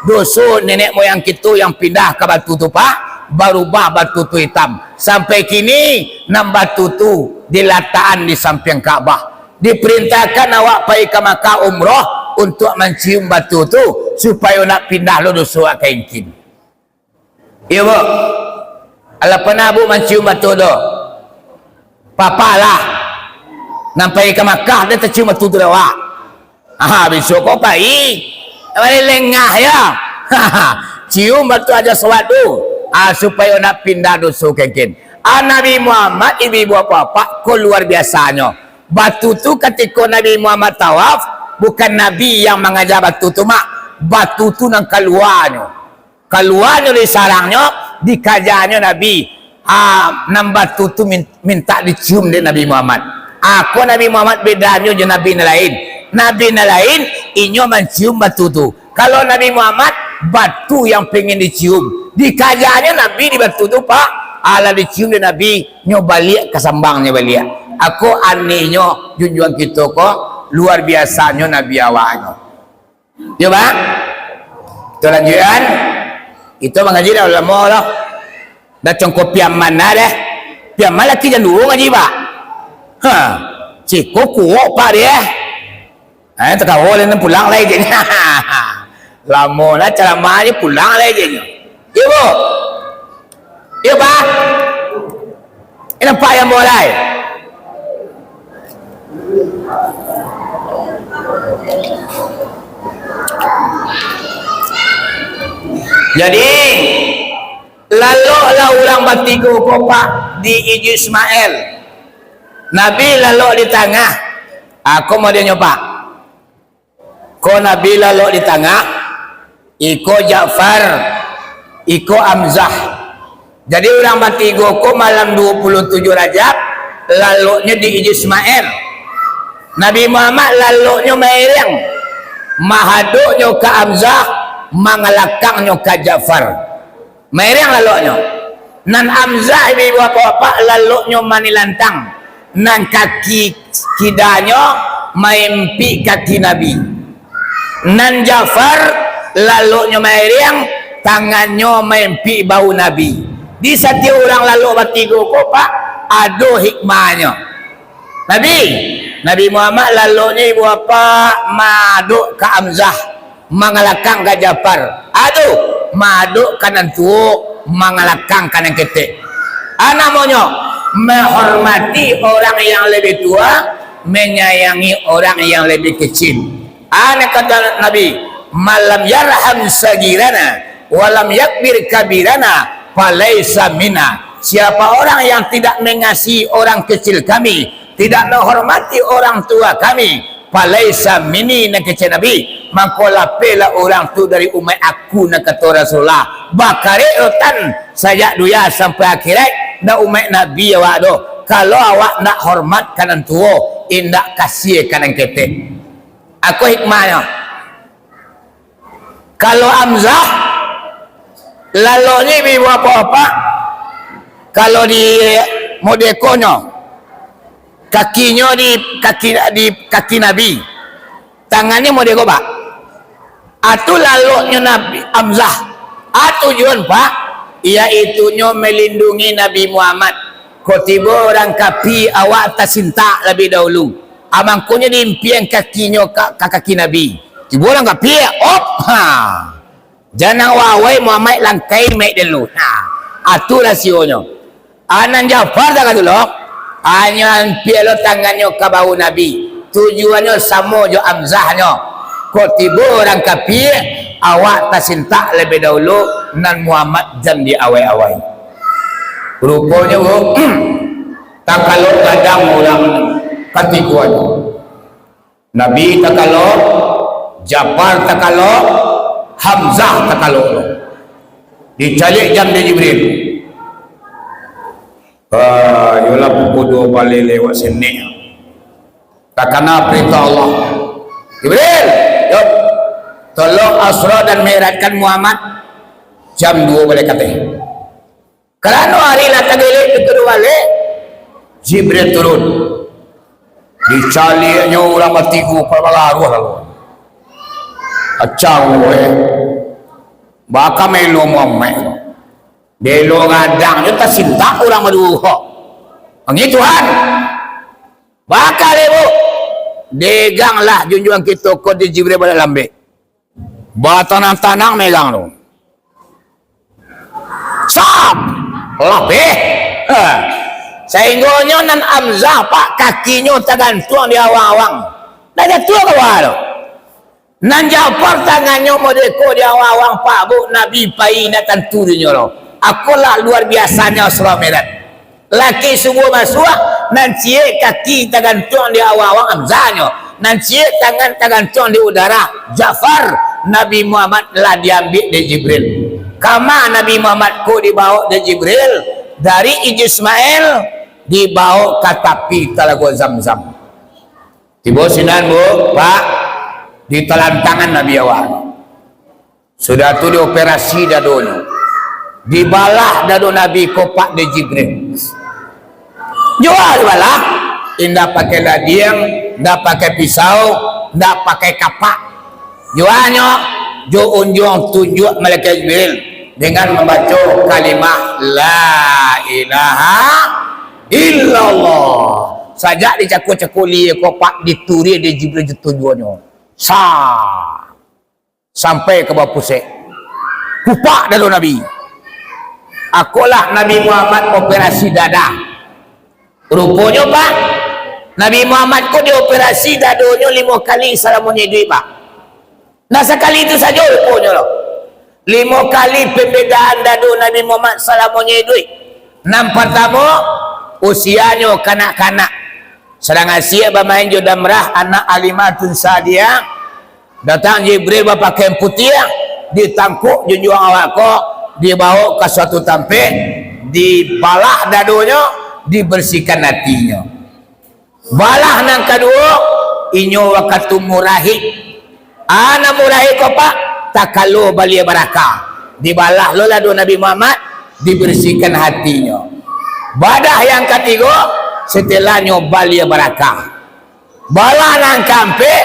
dosa nenek moyang kita yang pindah ke batu tu Pak, berubah batu tu hitam. Sampai kini enam batu tu diletakkan di samping Ka'bah. Diperintahkan awak pergi ke Makkah umrah untuk mencium batu tu supaya nak pindah lo dosa kainkin. Ya bu, ala pernah bu mencium batu tu? Papalah. Nampai ke Makkah dia tercium batu tu awak. Besok kau baik. Mari lengah ya. Cium batu aja sewadu. Supaya nak pindah dosa kengkin. Nabi Muhammad, ibu bapa, kau luar biasanya. Batu tu ketika Nabi Muhammad tawaf, bukan Nabi yang mengajar batu tu mak. Batu tu nang keluarnya. Keluarnya dari sarangnya, dikajarnya Nabi. Nang batu tu minta dicium dari Nabi Muhammad. Aku Nabi Muhammad bedanya je Nabi lain. Nabi lain, inyo mencium batu tu. Kalau Nabi Muhammad, batu yang pengen dicium. Dikajarnya Nabi di batu tu pak. Ala dicium dari Nabi, nyo balik ke sambangnya balik. Aku anehnya junjungan kita kok luar biasanya Nabi awaknya. Ya bang, kita lanjutkan. Kita mengaji dah lama lah. Dah congkok piaman dah deh. Piaman lagi jangan dulu ngaji pak. Cik kuat pak dia. Terkawal dan pulang lagi je. Lama lah ceramah ni pulang lagi je. Ya bu. Ya pak. Ini nampak yang mulai. Jadi lalu lah orang batiku kopak di Iji Ismail. Nabi lalu di tengah. Aku mau dia nyoba. Ko Nabi lalu di tengah. Iko Ja'far, Iko Hamzah. Jadi orang batiku ko malam 27 Rajab lalunya di Iji Ismail. Nabi Muhammad lalunya Maireng. Mahaduknya ke Hamzah, mangalakangnya ke Ja'far. Maireng lalunya. Nan Hamzah ibu bapak lalunya manilantang. Nan kaki kidanya maimpi kaki Nabi. Nan Ja'far lalunya Maireng, tangannya maimpi bau Nabi. Di setiap orang lalu batiku ko pak ada hikmahnya. Nabi Muhammad lalunya ibu apa maduk ke Hamzah mangalakang ke Ja'far. Aduh maduk kanan tuuk mangalakang kanan ketik. Namanya menghormati orang yang lebih tua, menyayangi orang yang lebih kecil. Kata Nabi, malam yarham sagirana walam yakbir kabirana falaisa mina. Siapa orang yang tidak mengasihi orang kecil kami, tidak menghormati orang tua kami, falaisa mini, nak kecil Nabi, maka lapela orang tu dari umat aku, nak kata Rasulullah. Bakaretan sajak duya sampai akhirat dah umat Nabi awak tu. Kalau awak nak hormat kanan tua, indak kasih kanan ketek. Aku hikmahnya. Kalau Hamzah lalu ni ibu apa-apa, kalau di modekonya kakinya di kaki Nabi, tangannya modeko pak. Atu lalunya Nabi Hamzah. Tujuan pak, iaitunya melindungi Nabi Muhammad. Kotibo orang kapi awak tasinta lebih dahulu. Amangkunya diimpian kakinya ke kaki Nabi. Tiba orang kapi, jangan wawai Muhammad langkai mek dulu. Atu rasionya. Anan Ja'far tak dulu. Hanya pialo tangannya ke bau Nabi. Tujuannya sama jo Hamzahnya. Kau tiba orang kafir, awak tasinta lebih dahulu nan Muhammad jam di awai-awai. Rupanya tak kalau kadang orang katikuan. Nabi tak kalau, Ja'far tak kalau, Hamzah tak kalau. Dicalik jam di Jibril. Yolah pukul 2 balik lewat sini. Tak kena perintah Allah. Jibril, yuk, tolong Asra dan Mi'rajkan Muhammad jam 2 balik kata. Kerana hari lah tagalik itu balik, Jibril turun. Dicaliknya orang matiku perbalah arwah lalu. Acau baka melo Muhammad. Delo ngadang kita cinta orang maduho. Angin Tuhan. Baka lebu. Deganglah junjungan kita kau di Jibril pada lambe. Batanang-tanang megang tu. Sap. Lapeh. Sehingga nan Hamzah pak kakinya tergantung di awang-awang. Dah jatuh ke bawah tu. nan Jafar tangannya modeko dia awang pak bu Nabi pai nak tentu dia lo akulah luar biasanya surah merat laki semua masuk nan cie kaki tergantung di awang amzanyo nan cie tangan tergantung di udara Jafar Nabi Muhammad lah diambil dari Jibril kama Nabi Muhammad ko dibawa dari Jibril dari Ismail dibawa ke tepi Talaga Zamzam tiba sinan bu pak ditelan tangan Nabi awal sudah tu dioperasi dadonya dibalah dado Nabi kopak de Jibril jual balah indah pakai ladiang ndak pakai pisau ndak pakai kapak jualnya jo unjung tunjuk malaikat Jibril dengan membaca kalimah la ilaha illallah saja dicakul-cakuli kopak dituri di Jibril tujuannya sampai ke bawah pusat kupak dalam Nabi akulah Nabi Muhammad operasi dada rupanya pak Nabi Muhammad kok dioperasi dadonya 5 kali salamunya duit pak nah sekali itu saja rupanya loh 5 kali pembedaan dado Nabi Muhammad salamunya duit 6 pertama usianya kanak-kanak sedang Asia bermain jodamrah anak alimatun sadia datang Jibril berpakaian putih ditangkuk junjung awak kok dibawa ke suatu tempat dibalah dadonya dibersihkan hatinya balah nang kedua inyo wakatu murahi ana murahi kok pak takalo balia barakah dibalah lo dado Nabi Muhammad dibersihkan hatinya badah yang ketiga setelah nyobalia barakah balah nang kampe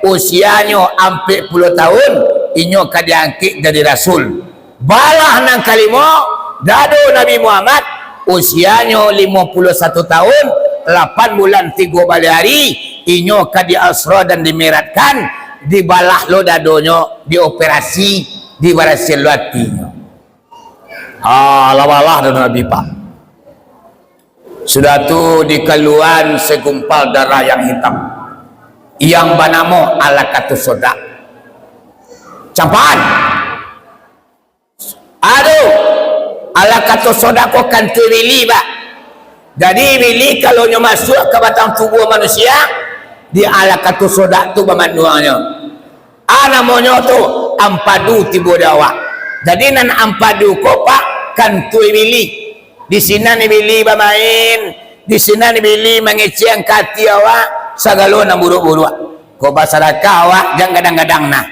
usianya ampe 10 tahun inyo kadiangkit dari Rasul balah nang kalima dado Nabi Muhammad usianya 51 tahun 8 bulan 3 bali hari inyo kadi asra dan dimeratkan dibalah lo dadonyo dioperasi dibarasi latinya lawalah dado Nabi pak sudah tu dikeluan segumpal darah yang hitam yang bernama Alaqatu Soda campaan aduh Alaqatu Soda kok kan tu wili pak jadi wili kalau nyo masuk ke batang tubuh manusia di Alaqatu Soda tu pemanduannya namanya tu ampadu tibu dawa jadi nan ampadu kok pak kan tu wili di sini ni bili bermain di sini ni bili mengeciang kati awak sagalo na buru-buru ko basadaka awak jangan gadang-gadang nah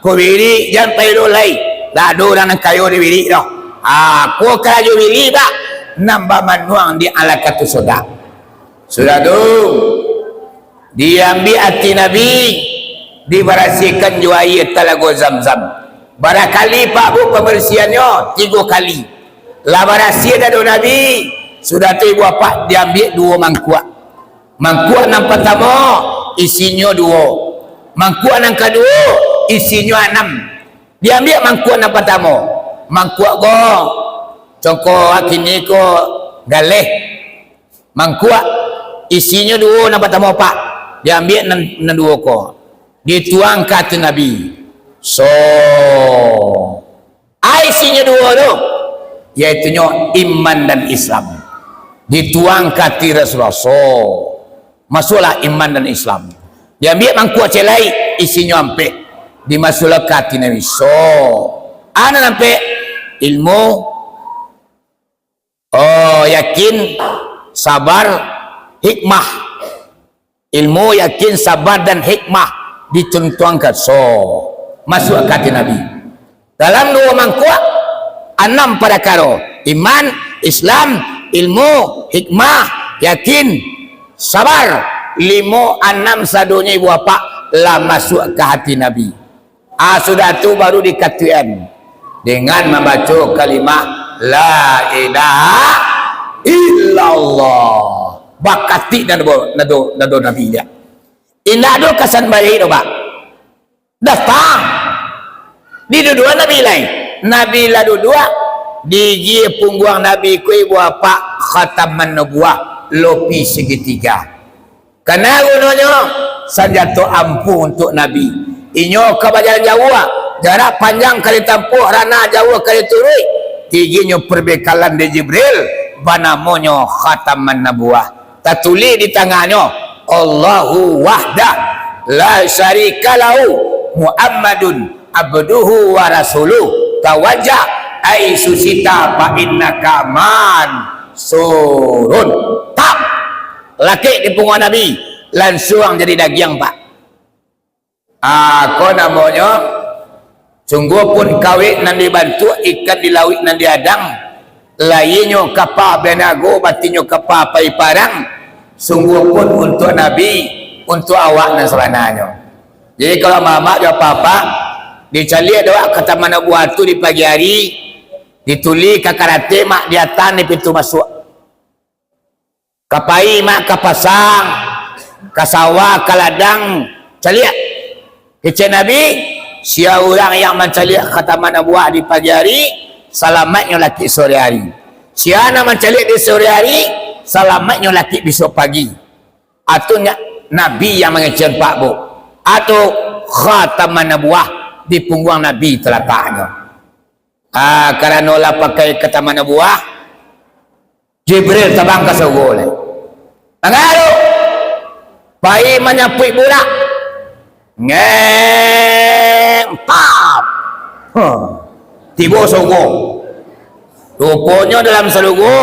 ko bili jangan payro lai dado nang kayo di bili doh ko kayo bili ba nambah manuang di Alaqatu Soda sudah tu diambil hati Nabi diberasikan juair Talaga Zamzam barakali pak bu pembersihannya 3 kali labar rahsia dado Nabi sudah tu ibu apa diambil 2 mangkuak yang pertama isinya 2 mangkuak yang kedua isinya 6 diambil mangkuak yang pertama mangkuak go congko kini ko galeh mangkuak isinya 2 yang pertama pak diambil 2 ko dituang kata Nabi so isinya 2 tu yaitu iman dan Islam dituang kati Rasulullah masuklah iman dan Islam diambil mangkuak celai isinya ampe dimasuklah kati Nabi ana ampe ilmu yakin sabar hikmah ilmu yakin sabar dan hikmah ditentuangkan masuk kati Nabi dalam 2 mangkuak 6 perkara iman Islam ilmu hikmah yakin sabar 5 6 sadonya ibu apa lah masuk ke hati Nabi sudah tu baru dikatakan dengan membaca kalimah la ilaha illallah bakati dan nado Nabi dia indah do kesan bayi do pak datang di dua Nabi lain Nabi lalu 2 di pungguang Nabi ku ibu apa khataman nubuah lopi segitiga Karena gunanya sanjata ampuh untuk Nabi. Inyo ke bajaran Jawa, jarak panjang kali tempuh rana Jawa kali turui. Tiginyo perbekalan di Jibril, banamonyo khataman nabuah. Tatuli di tangannya Allahu wahdah la syarika lahu Muhammadun abduhu wa rasuluh tawajjah ai susita fa innaka man surun tak laki di punggung Nabi langsung jadi daging pak. Aku namanya sungguh pun kawin nan dibantu ikan dilawik nan diadang lainnya kapal benago batinyo kapal pai parang sungguh pun untuk Nabi untuk awak dan sebenarnya. Jadi kalau mama dia papa dicari doa ke taman buah tu di pagi hari dituli ke karate mak di atas di pintu masuk kapai mak ke pasang ke sawah ke ladang caliak kecil Nabi sia orang yang mencari ke taman buah di pagi hari selamatnya laki sore hari. Siana mencari di sore hari selamatnya laki besok pagi. Atau Nabi yang mengecil pak bu atau khataman nabuah di punggung Nabi telakaknya. Kerana lah pakai khataman nabuah Jibril terbang ke surga le. Angaro pai menyapui budak ngempap tiba surga. Rupanya dalam surga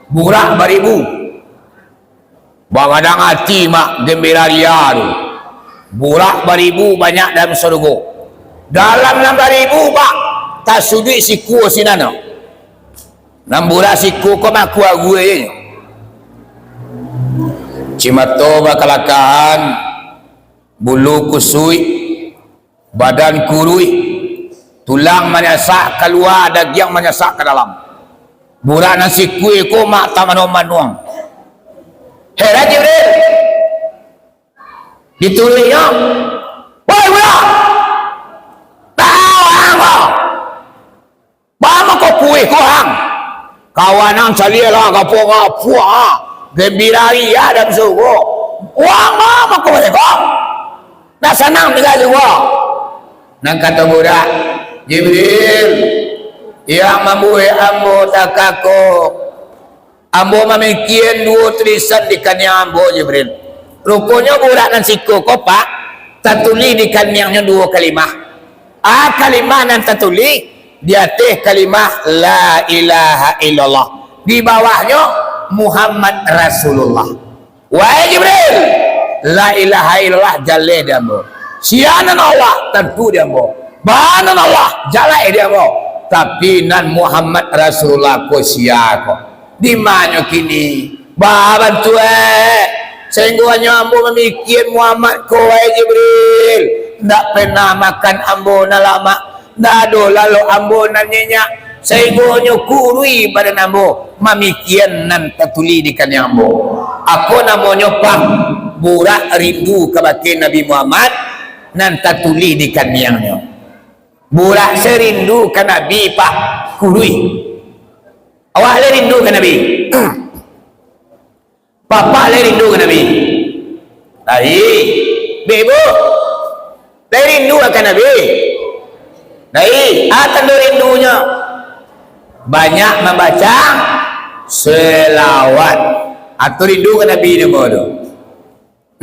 burak beribu. Bagadang hati mak gembira ria tu. Burak beribu banyak dalam surga. Dalam 6,000 pak tak sudut siku sinana. 6 burak siku kau mak kuat gue. Cimato bakalakahan bulu kusui badan kurui tulang menyasak keluar daging menyasak ke dalam. Burak nasi kuih kau mak taman-manuang. Heran Jibril ditulisnya woi budak tahu apa bama kau kuih kau hang kawanan calilah kau puah gembira ria dan surga uang mama kau mereka nak senang tinggal juga nak kata budak Jibril yang membuat ambo takako ambo memikian 2 tulisan di kanyang ambo Jibril. Rupanya budak dan siku kopak tertulis di kanyangnya 2 kalimah. Kalimah yang tertulis di atas kalimah la ilaha illallah. Di bawahnya Muhammad Rasulullah. Wahai Jibril, la ilaha illallah jalai dia ambo. Sianan Allah tentu dia ambo. Bahanan Allah jalai dia ambo. Tapi nan Muhammad Rasulullah ko siako. Di mana kini bantu sehingga ambo memikir Muhammad ko Jibril ndak pernah makan ambo na lama ndak do lalu ambo na nyenyak sehingga kurui badan ambo memikian nan tertuli di kan ambo aku namanya pak burak rindu kepada Nabi Muhammad nan tertuli di kan yang burak serindu ke Nabi pak kurui. Awak le rindu ke Nabi? Papa le rindu ke Nabi? Tadi, Ibu, le rindu ke Nabi? Tadi, akan rindunya banyak membaca selawat atau rindu ke Nabi ni bodoh.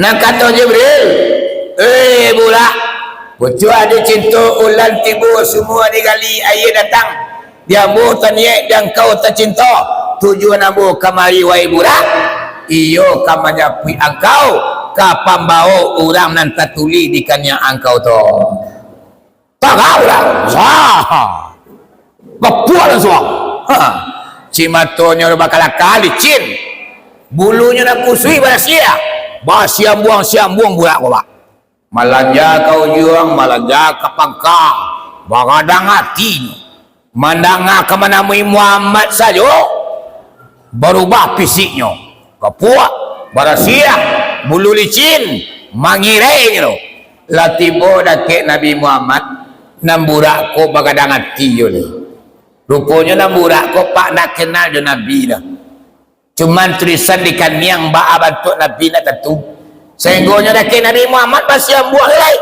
Nak kata Jibril, budak, pucu ada cinta ulan tiba semua digali air datang. Dia ambo tanya dan kau tercinta tujuan ambo kamari wai budak iyo kamanyapui engkau kapan bau orang nan tertuli di kanya engkau tu tak kau lah sah kepuan semua cimatonya bakal kali cin bulunya nak kusui bahasia siam buang budak kau pak malanja kau juang malanja kapangkah bagadang hatinya mandanga ke menamui Muhammad saja berubah fisiknya kepuak barasia bulu licin mangirai lo latibo dakek Nabi Muhammad namburak ko bagadang hati yo ni rupanya namburak ko pak nak kenal jo Nabi dah cuman tulisan di kaniang ba bantu Nabi nak tentu Sehinggonya dah Nabi Muhammad masih buah helai.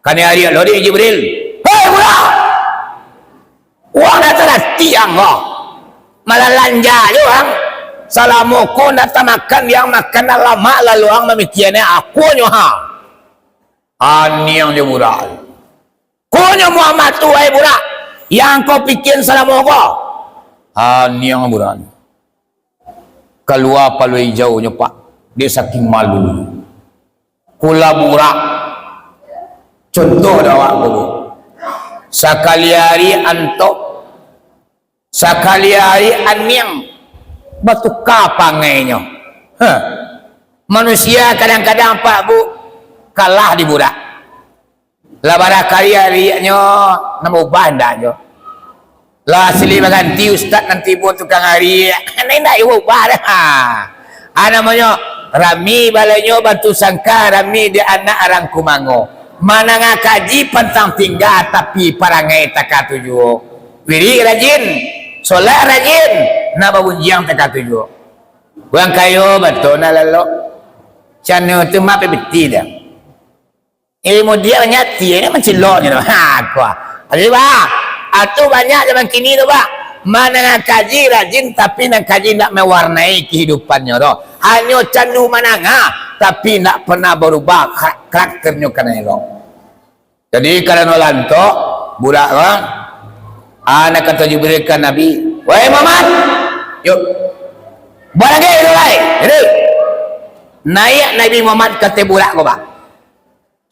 Kan hari lori Jibril. Hei budak. Wang datang tiang kau. Malah lanja je orang. Salamuku nak makan yang makan lama lalu orang memikirnya aku nyoha. Ani yang dia budak. Kunya Muhammad tu hai budak. Yang kau pikir salamuku. Ani yang budak. Keluar palu hijaunya pak. Dia saking malu. Kula burak. Contoh dah awak dulu. Sekali hari antok. Sekali hari aniang. Bertukar pangainya. Manusia kadang-kadang pak bu. Kalah di budak. Lah barangkali hari-harinya. Nama ubah hendaknya. Lah asli berganti ustaz nanti pun tukang hari. Ini nak ubah dah. Namanya. Rami balanya bantu sangka Rami dia anak orang kumango. Mana ngakaji pantang tinggal tapi parangai taka tujuh. Wiri rajin, solat rajin, nak babunjiang taka tujuh. Buang kayu betul nak lalu. Channel tu map betul dah. Ilmu dia nyati ini menceloknya tu. Kuah. Ada bah. Atu banyak zaman kini tu bah. Mana nak kaji rajin tapi nak kaji nak mewarnai kehidupannya tu. Hanya candu mananga tapi nak pernah berubah karakternya kena elok. Jadi kalau lantok budak orang anak kata Jibril kan Nabi, wahai Muhammad, yuk barang itu lai. Jadi naik Nabi Muhammad kata budak ko ba.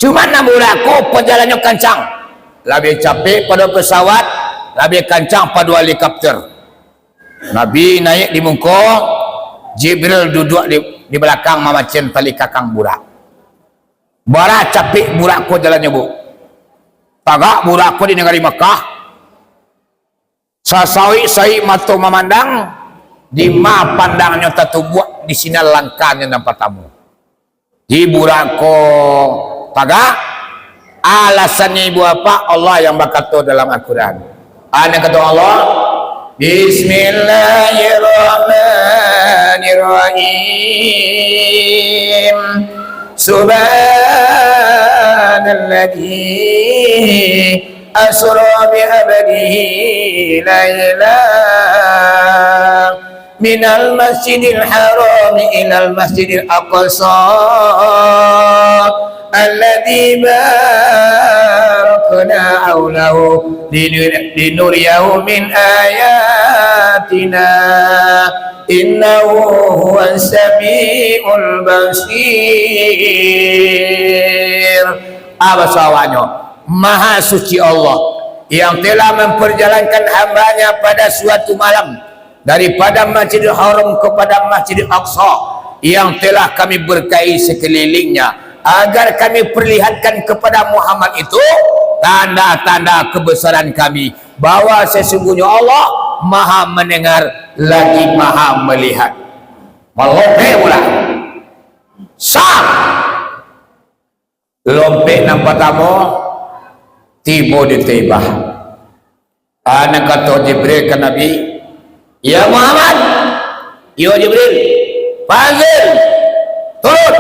Cuma nak budak ko perjalanannya kencang. Lebih capek pada pesawat, lebih kencang pada helikopter. Nabi naik di muka, Jibril duduk di belakang mamacin tali kakang budak. Bara capek budak ko jalannya bu. Tagak budak ko di negeri Mekah. Sasawi mata memandang, di ma pandangnya tertubuh di sini langkahnya nampak tamu. Di budak ko tagak. Alasannya ibu apa? Allah yang berkata dalam Al-Quran. Ana kata Allah, Bismillahirrahmanirrahim. Subhanalladzi asra bi 'abdihi laylan minal masjidil haram ilal masjidil aqsa alladzi barakna hawlahu linuriyahu min ayatina innahu huwas samiul basir. Apa sawanya? Maha suci Allah yang telah memperjalankan hambanya pada suatu malam daripada Masjidil Haram kepada Masjidil Aqsa yang telah kami berkahi sekelilingnya agar kami perlihatkan kepada Muhammad itu tanda-tanda kebesaran kami bahwa sesungguhnya Allah maha mendengar lagi maha melihat. Melompe pula sah lompe nampak tamu tiba di Taibah. Anak kata Jibril ke Nabi, ya Muhammad, ya Jibril, panggil turun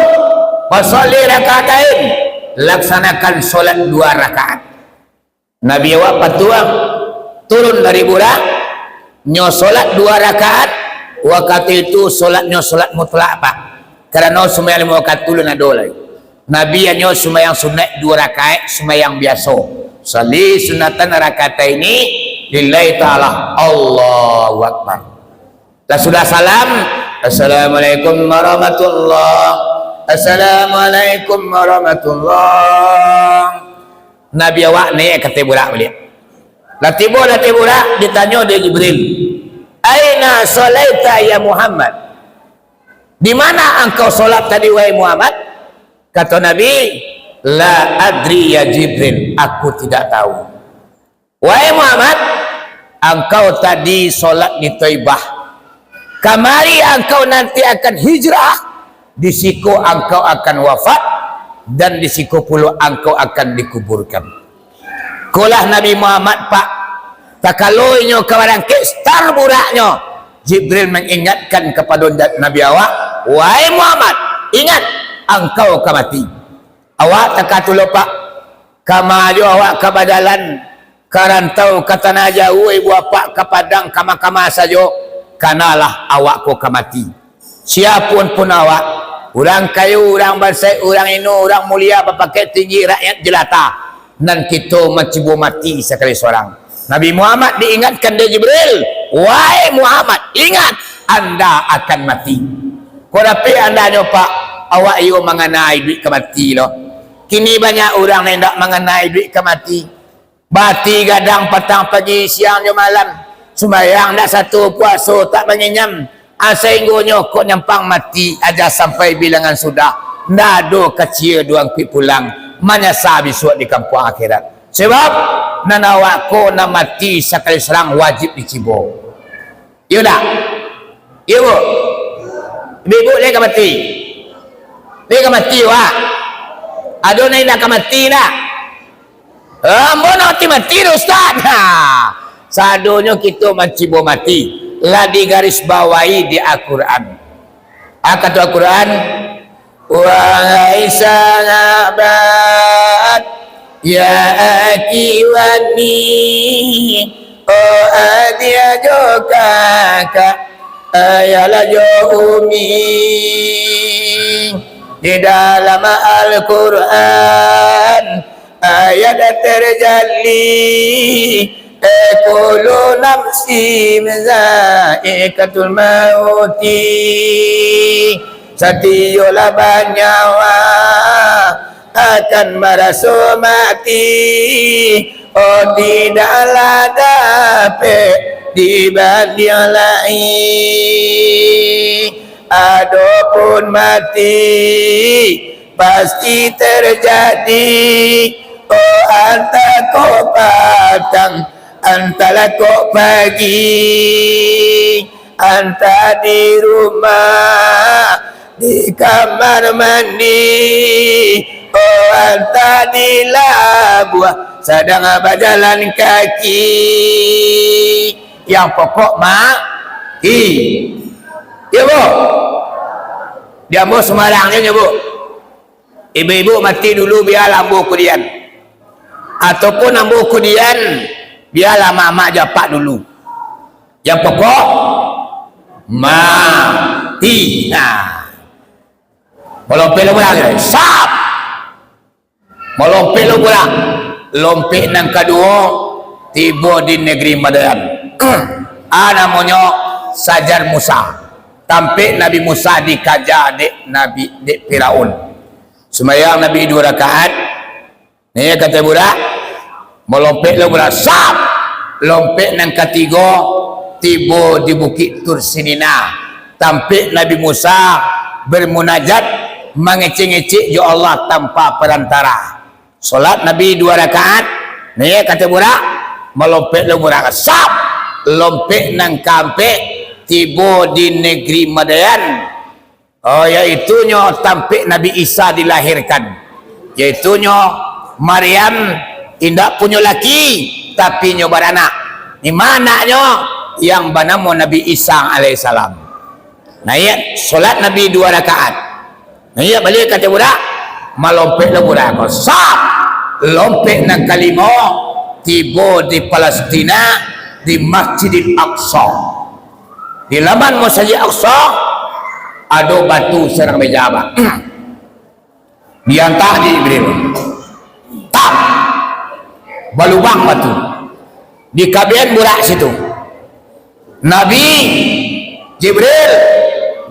pasalli rakaatain, laksanakan solat 2 rakaat. Nabi awak patuang turun dari budak nyo solat 2 rakaat. Waktu itu solatnya solat mutlak pak, kerana sembahyang 5 rakaat dulu nak dolai. Nabi nyo sembahyang sunat 2 rakaat, sembahyang biasa. Salli sunatan rakaat ini lillahi ta'ala. Allahu akbar. Dah sudah salam, assalamualaikum warahmatullahi. Assalamualaikum warahmatullahi. Nabi awak naik kata budak balik. Lah tiba budak ditanya dia Jibril, aina salaita ya Muhammad? Di mana engkau solat tadi wahai Muhammad? Kata Nabi, la adri ya Jibril, aku tidak tahu. Wahai Muhammad, engkau tadi solat di Taibah. Kamari engkau nanti akan hijrah. Di siku engkau akan wafat dan di siku pula engkau akan dikuburkan. Kulah Nabi Muhammad pak takaloinyo kabarang kistar buraknya. Jibril mengingatkan kepada Nabi awak, wahai Muhammad, ingat engkau akan mati. Awak tak lupa kamaju awak ke badalan karantau ke tanah jauh ibu bapa ke padang kama-kama saja kanalah awak ko akan mati. Siapun pun awak, orang kayu, orang bansai, orang inu, orang mulia, berpakai tinggi, rakyat jelata, dan kita mencibu mati sekali seorang. Nabi Muhammad diingatkan dari Jibril, wahai Muhammad, ingat anda akan mati. Kodapi anda nyopak awak iyo mengenai duit kemati loh. Kini banyak orang yang tak mengenai duit kemati. Bati gadang petang pagi siang malam, sembahyang dak satu, puasa tak menyenyam. Sehingga kok nyampang mati aja sampai bilangan sudah nado kecil doang pi pulang menyesal besok di kampung akhirat. Sebab nanawak ko na mati sekali serang wajib dicibo. Iya dah? Iya bu? Ibu leka mati. Leka mati wah. Aduh na ina mati na. Mono mati ustaz. Sadonya kita mencibo mati. Lah di garis bawahi di Al-Quran. Kata Al-Quran, wahai sahabat, ya akiwani, oh adia jo kakak, ayalah jo umi. Di dalam Al-Quran ayat terjalli, kullu nafsin za'iqatul mauti, setiap nyawa akan merasa mati. Oh tidaklah dapat dibanding lain. Adapun mati pasti terjadi. Oh anta kau patang, antara kok pagi, anta di rumah, di kamar mandi, oh anta di labuah, sedang berjalan kaki. Yang pokok mati. Ya bu? Dia bu semarangnya bu. Ibu-ibu mati dulu biar lambu kemudian. Ataupun lambu kemudian biarlah mak japak dulu. Yang pokok mati. Nah, melompat lu pulang, sap. Melompat lu pulang, lompat nang kedua tiba di negeri Madian. Namanya Sajar Musa. Tampik Nabi Musa dikajar dek Nabi dek Firaun. Sembahyang Nabi 2 rakaat. Ni kata budak, melompat lu budak, sap. Lompat nang ketiga tiba di Bukit Tursinina. Tampik Nabi Musa bermunajat mengecek-ngecek ya Allah tanpa perantara. Solat Nabi 2 rakaat. Ni kata budak, melompat lu budak, sap. Lompat nang kampek tiba di negeri Madian. Oh yaitunya tampik Nabi Isa dilahirkan. Yaitunya Maryam tidak punya laki tapi nyo beranak. Ni manaknya yang bernama Nabi Isa alaihissalam. Nah ya solat Nabi 2 rakaat. Nah ya balik kata budak, melompat lu budak kau sap. Lompat nang kalima tiba di Palestina di Masjidil Aqsa. Di laman Masjid Aqsa ada batu serang berjabat. Diantar di Jibril. Tak balubang batu. Di kabian burak situ. Nabi Jibril,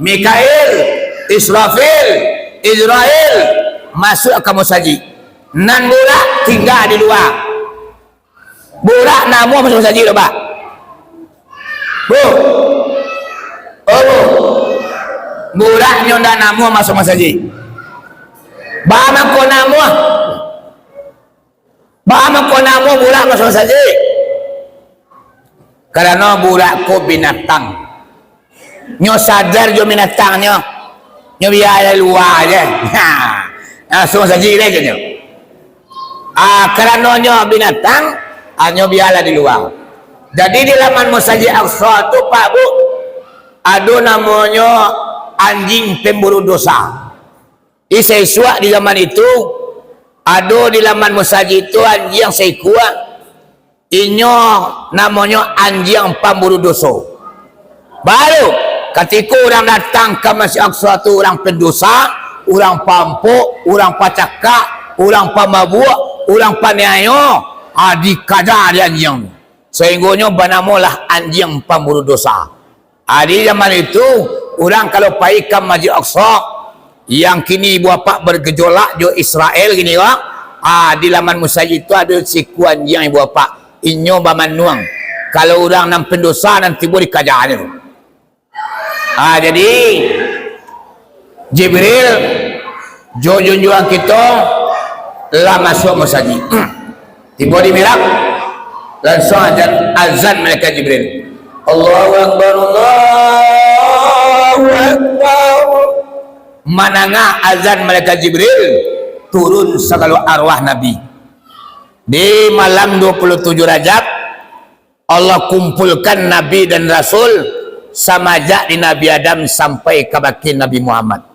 Mikail, Israfil, Israel masuk ke masjid. Nan burak tinggal di luar. Burak namu masuk masjid loh, Pak. Bu. Oh, bu. Burak nyonda namu masuk masjid. Bama ko namu. Bama ko namu burak masuk masjid. Karena burak ko binatang. Nyo sadar jo binatangnya. Nyo biar luar aja. Masuk masjid lagi nyo. Karena nyo binatang, nyo biarlah di luar. Jadi di laman Masjid Aqsa itu Pak Bu, ada namanya anjing pemburu dosa. Isai suak di zaman itu, ada di laman musajid itu anjing saya kuat. Inyo namanya anjing pemburu dosa. Baru ketika orang datang ke Masjid Aqsa itu, orang pendosa, orang pampuk, orang pacakak, orang pemabuk, orang paniayo, dikajar di anjing. Sehingga bernamalah anjing pemburu dosa. Di zaman itu, orang kalau pergi ke Masjid Aqsa, yang kini bapak bergejolak di Israel gini wak, di laman musajid itu ada sikuan yang ibu bapak inyo bamanuang kalau orang nam pendosa nanti boleh kajahan itu. Jadi Jibril junjungan kita lah masuk musajid tiba di mirak langsung azan malaikat Jibril, Allahu Akbar, Allahu Akbar. Manangah azan malaikat Jibril turun segala arwah Nabi di malam 27 Rajab. Allah kumpulkan Nabi dan Rasul samajak di Nabi Adam sampai ke bakin Nabi Muhammad.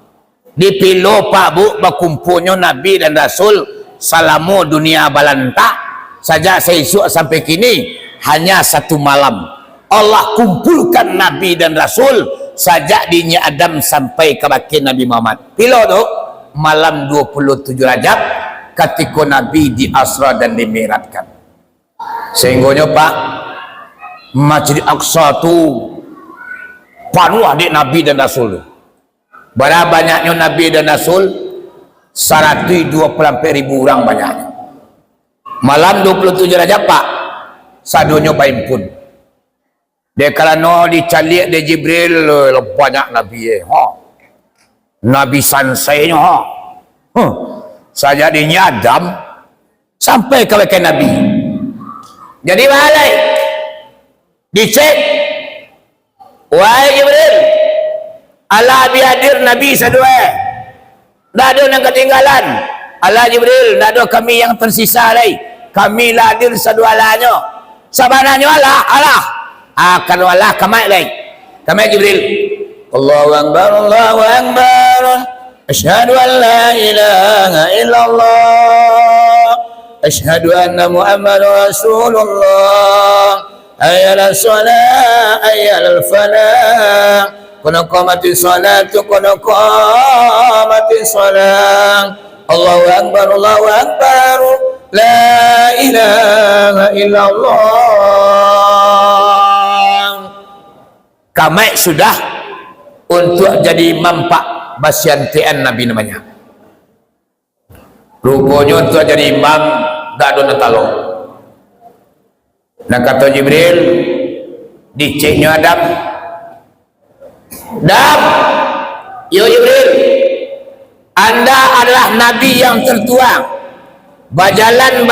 Dipilo Pak Bu berkumpulnya Nabi dan Rasul selama dunia balanta saja seesok sampai kini hanya satu malam. Allah kumpulkan Nabi dan Rasul sajak dinya Adam sampai ke bakin Nabi Muhammad. Pilo tu malam 27 Rajab ketika Nabi di Asra dan dimiratkan. Sehingga Pak Masjid Aqsa tu penuh adik Nabi dan Rasul. Berapa banyaknya Nabi dan Rasul? 124.000 orang banyaknya. Malam 27 Rajab Pak sadonya baim pun. Dia kalau dicalik dia Jibril banyak Nabi Nabi sansainya saja dia Adam sampai ke Nabi. Jadi balai dicek, wahai Jibril, Allah bihadir Nabi sadua, tak ada yang ketinggalan. Allah Jibril, tak ada kami yang tersisa lagi, kami lah hadir sadualanya. Sabananya Allah akan Allah kamai lagi. Kamai Jibril. Allahu Akbar, Allahu Akbar. Asyhadu an la ilaha illallah. Asyhadu anna Muhammadar Rasulullah. Ayyala salat, ayyala falah. Kuna qamati salatu, kuna qamati salat. Allahu Akbar, Allahu Akbar. La ilaha illallah. Kamai sudah untuk jadi mampak basyantian Nabi namanya. Rupanya untuk jadi imam tak ada natalo. Nah kata Jibril, diceknya Adam. Adam, yo Jibril, Anda adalah Nabi yang tertua. Bajalan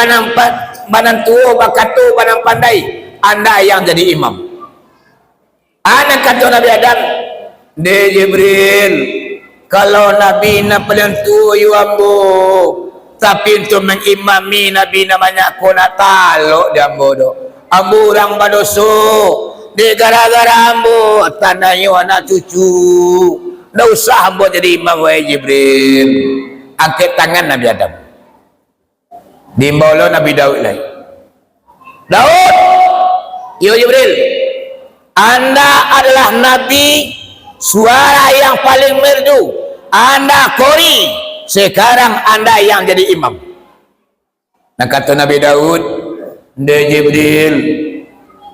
banan tua, bakatu banan pandai. Anda yang jadi imam. Anak kata Nabi Adam, de Jibril, kalau Nabi nak paling tua you ambo, tapi untuk mengimami Nabi namanya aku nak taluk dia ambo do. Ambo orang badoso, de gara-gara ambo tanah you anak cucu. Dah usah ambo jadi imam wahai Jibril. Angkat tangan Nabi Adam. Dimbaulah Nabi Daud lagi. Daud, yo Jibril, Anda adalah Nabi suara yang paling merdu. Anda kori. Sekarang Anda yang jadi imam. Nah kata Nabi Daud, de Jibril,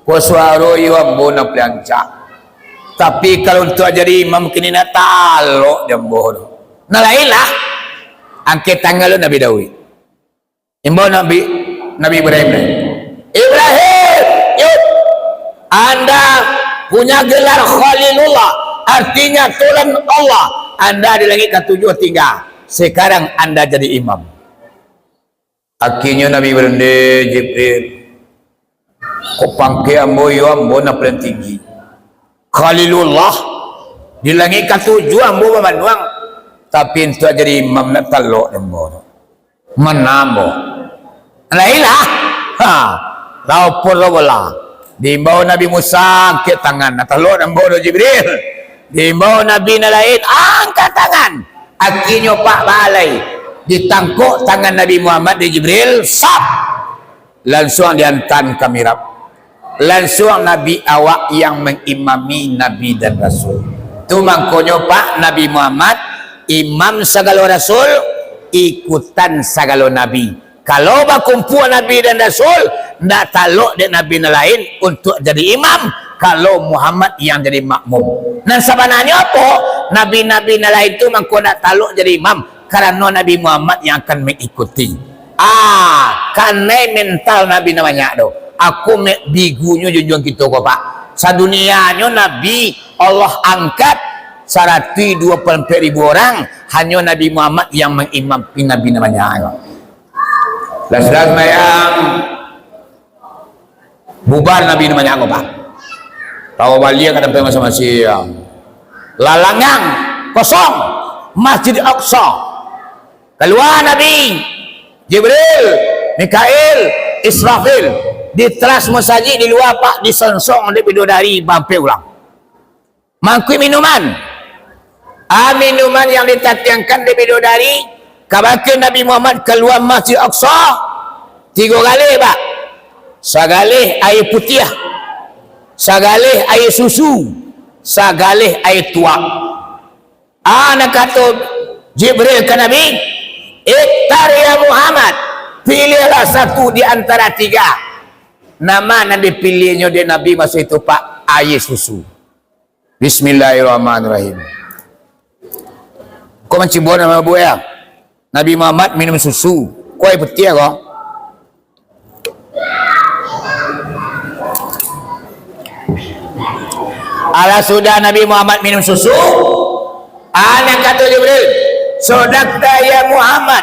ko suara you ambo na plancak. Tapi kalau untuk jadi imam kini nak taluk jambo. Nah lainlah. Angkat tangan lu Nabi Daud. Imbau Nabi Ibrahim. Ibrahim, yuk. Anda punya gelar Khalilullah, artinya tulen Allah. Anda di langit ketujuh tinggal. Sekarang Anda jadi imam. Akhirnya Nabi berende Jibril, kau pangke ambo nak paling tinggi. Khalilullah di langit ketujuh ambo manuang, tapi untuk jadi imam nak taluk ambo. Menambo. Lailah. Laupun robolah. Diimbau Nabi Musa angkat tangan. Nak taluk ambo Jibril. Diimbau Nabi lain angkat tangan. akhirnya Pak Balai ditangkuk tangan Nabi Muhammad di Jibril, sap langsung diantan kamirap, langsung Nabi awak yang mengimami Nabi dan Rasul. Tu mangkonyo Pak Nabi Muhammad imam segala Rasul, ikutan segala Nabi. Kalau berkumpul Nabi dan Rasul, ndak taluk dan Nabi lain untuk jadi imam. Kalau Muhammad yang jadi makmum. Dan sebenarnya apa? Nabi-nabi lain itu mangko ndak taluk jadi imam karena Nabi Muhammad yang akan mengikuti. Karena mental Nabi namanya do. Aku bigunya junjung kita kok Pak. Sadunianya Nabi Allah angkat 124.000 orang, hanya Nabi Muhammad yang mengimam Nabi namanya. Las-las yang bubar Nabi namanya aku Pak. Tahu balik kadang pergi masing-masing. Lalangan kosong Masjid Aqsa. Keluar Nabi Jibril, Mikail, Israfil di teras masjid di luar Pak, disonsong di bidadari bampai ulang. Mangkui minuman. Minuman yang ditatangkan di bidadari. Kabarkan Nabi Muhammad keluar Masjid Aqsa 3 kali Pak. Segalih air putih, segalih air susu, segalih air tuak. Nak kata Jibril ke Nabi, iktar ya Muhammad, pilihlah satu di antara 3. Nama Nabi pilihnya dia Nabi masa itu Pak, air susu. Bismillahirrahmanirrahim. Kau mencibur nama bu ya? Nabi Muhammad minum susu. Kau air putih kau? Ala sudah Nabi Muhammad minum susu. Anak kata Jibril, sodakta ya Muhammad,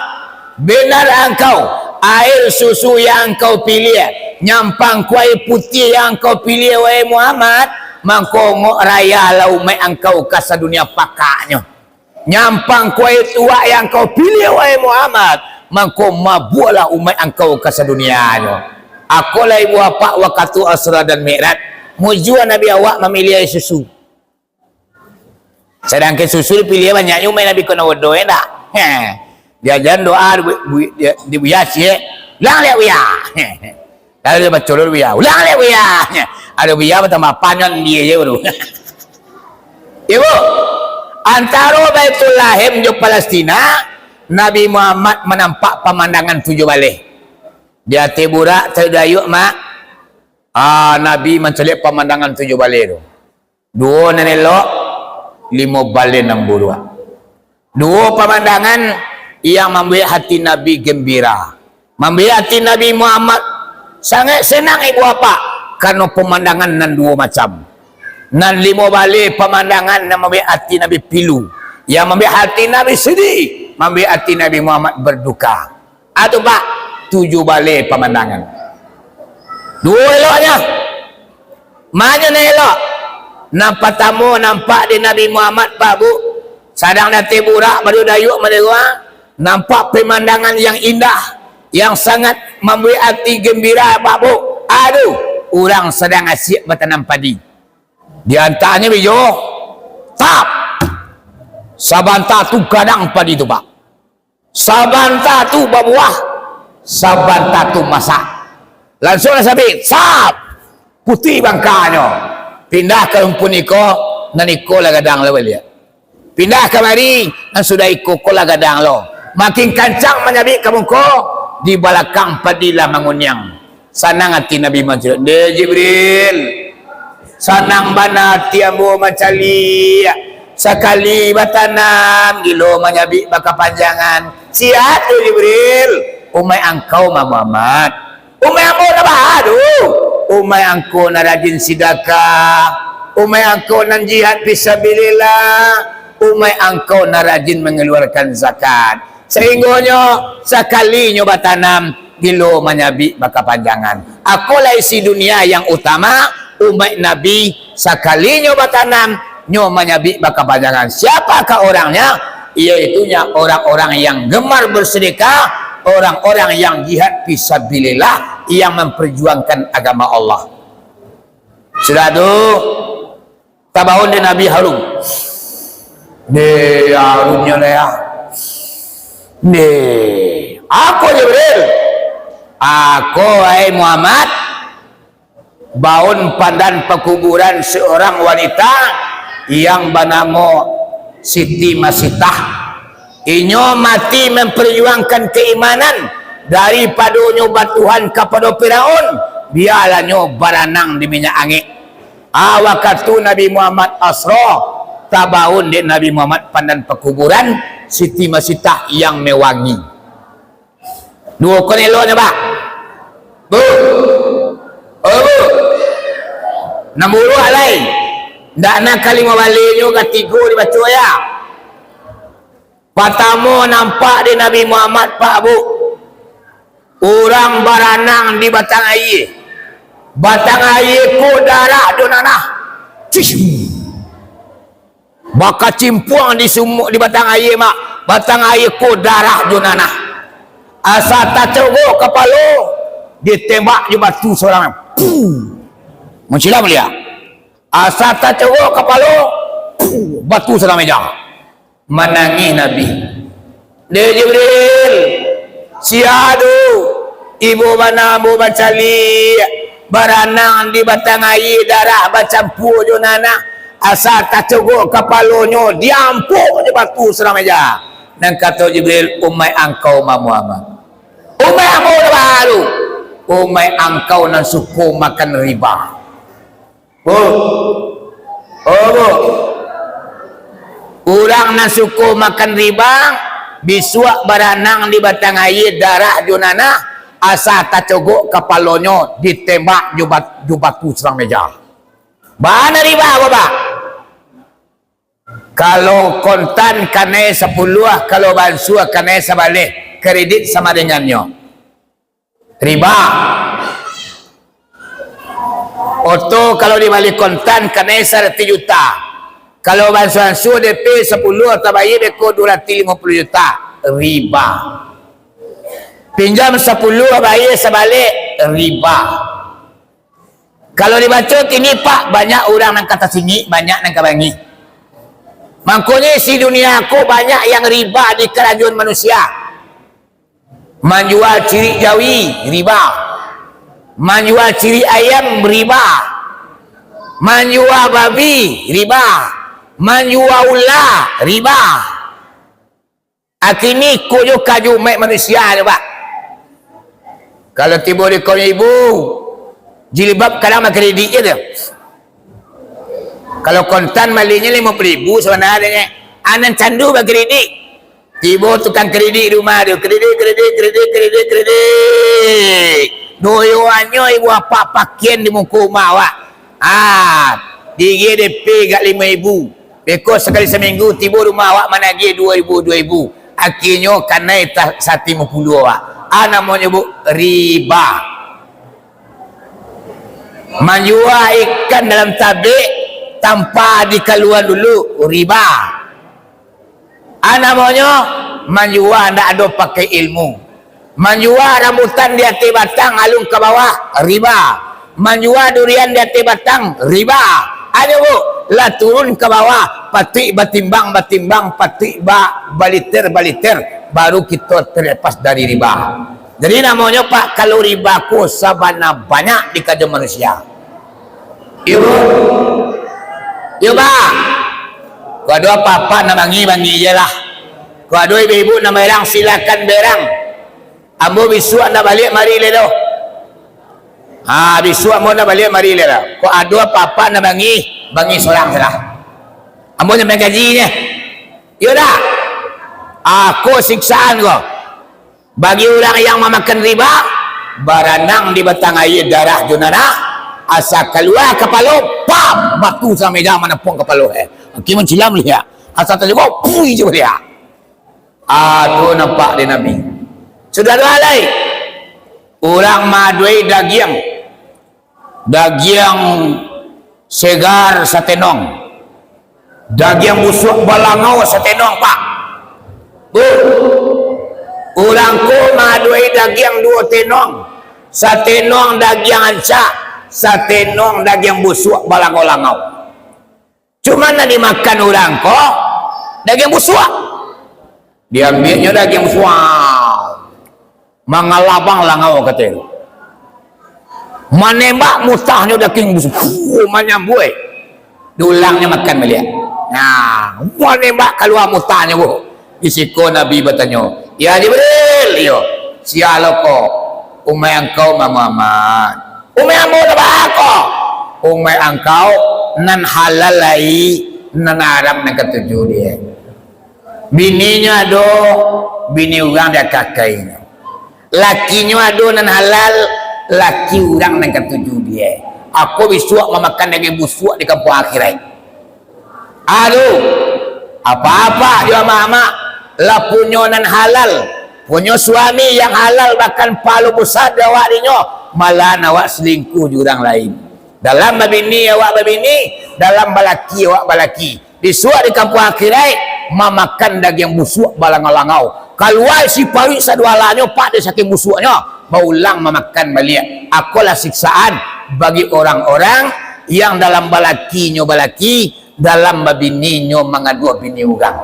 benar engkau air susu yang engkau pilih, nyampang kuai putih yang engkau pilih wahai Muhammad, mangko raya laumai engkau kasa dunia pakaknya. Nyampang kuai tua yang engkau pilih wahai Muhammad, mangko mabualah umat engkau kasa dunianya. Aku lah ibu bapa waktu Asra dan Mi'raj, mujua Nabi awak memilih air susu. Sedangkan susu dipilih banyaknya umat Nabi kena wadoh tak? Dia jangan doa di bias ya. Ulang lihat buya. Kalau dia baca dulu buya. Ulang lihat buya. Ada buya bertambah panjang dia je baru. Ibu, antara Baitul Lahim di Palestina, Nabi Muhammad menampak pemandangan 7 balik. Dia tiburak terdayuk mak. Nabi mencelik pemandangan 7 balik tu. 2 nan elok, 5 balik nang buruk. 2 pemandangan yang membuat hati Nabi gembira, membuat hati Nabi Muhammad sangat senang ibu bapa, karena pemandangan nan 2 macam. Nan 5 balik pemandangan yang membuat hati Nabi pilu, yang membuat hati Nabi sedih, membuat hati Nabi Muhammad berduka. Atau Pak, 7 balik pemandangan. 2 eloknya. Mana nak elok? Nampak tamu, nampak di Nabi Muhammad Pak Bu, sadang nanti burak baru dayuk mereka, nampak pemandangan yang indah, yang sangat membuat hati gembira Pak Bu. Aduh, orang sedang asyik bertanam padi. Di antaranya bijo, tap, sabanta tu kadang padi tu Pak. Sabanta tu berbuah, sabanta tu masak. Langsung lah sabit, sap, putih bangkanya. Pindah ke rumpun niko, nan niko lah gadang lo beliau. Pindah kemari, nan sudah iko ko lah gadang lo. Makin kancang menyabik kamu ko, di belakang padilah mengunyang. Sanang hati Nabi Muhammad. De Jibril, sanang bana tiambo mencali, sekali batanam gilo menyabik baka panjangan. Sihat tu Jibril, umai angkau Muhammad. Umai angkau na bahadu. Umay angko na rajin sidakah, umay angko nan jihad fisabilillah, umay angko na rajin mengeluarkan zakat. Sehingga sekali nyo batanam gilo menyabi baka panjangan. Aku lah isi dunia yang utama, umay Nabi sekali nyo batanam nyo menyabi baka panjangan. Siapakah orangnya? Iaitunya orang-orang yang gemar bersedekah, orang-orang yang jihad fisabilillah, yang memperjuangkan agama Allah. Sudah tu tabahun di Nabi Harun. Dia Harunnya lah ya. Nih, aku Jibril. Aku Muhammad baun pandan pekuburan seorang wanita yang bernama Siti Masitah. Inyo mati memperjuangkan keimanan daripada nyoba Tuhan kepada Firaun, biarlah nyo baranang di minyak angin. Waktu Nabi Muhammad asra tabaun di Nabi Muhammad pandan pekuburan Siti Masitah yang mewangi. Dua koneloknya pak. Bu. Oh bu. Nombor alai. Ndak nak kalimah baliknya ketiga dibaca ya. Pertama nampak di Nabi Muhammad pak bu. Orang baranang di batang air. Batang air ku darah donanah. Baka cimpuang di sumuk di batang air mak. Batang air ku darah donanah. Asal tak cogok kepala ditembak di batu seorang. Mencilam dia. Asal tak cogok kepala batu seorang meja. Menangis Nabi. Dia Jibril. Siadu ibu mana bu bacali baranang di batang air darah bercampur jonana asal tak cogok kepalanya diampuk di batu seorang meja. Dan kata Jibril, umai angkau Muhammad. Umai angkau baru. Umai angkau nan suku makan riba. Orang nan suku makan riba bisuak baranang di batang air darah junana asal tak cogok kepalanya ditembak jubatu serang meja. Mana riba apa? Kalau kontan kena 10, kalau bansu kena sebalik, kredit sama dengannya. Riba. Oto kalau dibalik kontan kena 100 juta. Kalau bansu DP 10 atau bayar deko 250 juta. Riba. Pinjam 10 bayar sebalik, riba. Kalau dibaca ini pak, banyak orang yang kata singi, banyak yang kabangi. Makanya si dunia aku banyak yang riba di kerajaan manusia. Menjual ciri jawi, riba. Menjual ciri ayam, riba. Menjual babi, riba. Menjual ular, riba. Akhirnya kuyo kaju mek manusia ni pak. Kalau tiba di kaum ibu, jilbab kadang makan kredit je tu. Kalau kontan malingnya 50,000 sebenarnya. Anan candu bagi kredit. Tiba tukang kredit rumah dia. Kredit. Doyoannya ibu apa pakaian di muka rumah awak. DP kat 5,000. Beko sekali seminggu tiba rumah awak menagih 2,000. Akhirnya kena 150 awak. Namanya bu riba. Menjual ikan dalam tabik tanpa dikeluar dulu, riba. Namanya menjual tidak ada pakai ilmu. Menjual rambutan di atas batang alung ke bawah, riba. Menjual durian di atas batang, riba. Ada bu, lah turun ke bawah, patik batimbang, patik baliter, baru kita terlepas dari riba. Jadi namanya pak, kalau riba ku sabana banyak di kajian manusia. Yo pak, kau ada apa-apa nak bangi je lah. Kau ada ibu-ibu nak berang, silakan berang. Ambo bisuak nak balik mari le doh. Bisuak mau nak balik mari le dah. Kau ada apa-apa nak bangi seorang salah. Ambo nak gajinya. Yo dah. Aku siksaan kau. Bagi orang yang memakan riba, baranang di batang air darah junana, asal keluar kepala, pam, batu sama meja mana pun kepala. Kiman cilam lihat. Asal terjebak, pui je dia. Tu nampak dia Nabi. Saudara lain, orang madui daging segar satenong, daging busuk balangau satenong pak. Orang ku madui daging 2 tenong, satenong daging ancak, satenong daging busuk balangau-langau. Cuma nak dimakan orang ko daging busuk. Diambilnya daging suam, mengalabang langau kata itu. Menembak mutahnya daging busuk, menyambui, diulangnya makan melihat. Nah, menembak keluar mutahnya bu. Isiko Nabi bertanya, ya Jibril, yo, sialoko, umai engkau Muhammad, umai ambo tabako, umai engkau nan halalai, nan haram nan ketujuh dia. Bininya ada, bini orang dia kakainya. Lakinya ada nan halal, laki orang nan ketujuh dia. Aku bisuak memakan daging busuk di kampung akhirat. Aduh, apa-apa dia mama, lah punya nan halal, punya suami yang halal bahkan palu besar awak dinyo, malah awak selingkuh di orang lain. Dalam babini awak babini, dalam balaki awak balaki. Disuak di kampung akhirat, memakan daging busuk balang-langau. Keluar si parit sadualannya pak dia saking busuknya, maulang memakan balik. Akulah siksaan bagi orang-orang yang dalam balakinya balaki, dalam babininya mengadu bini orang.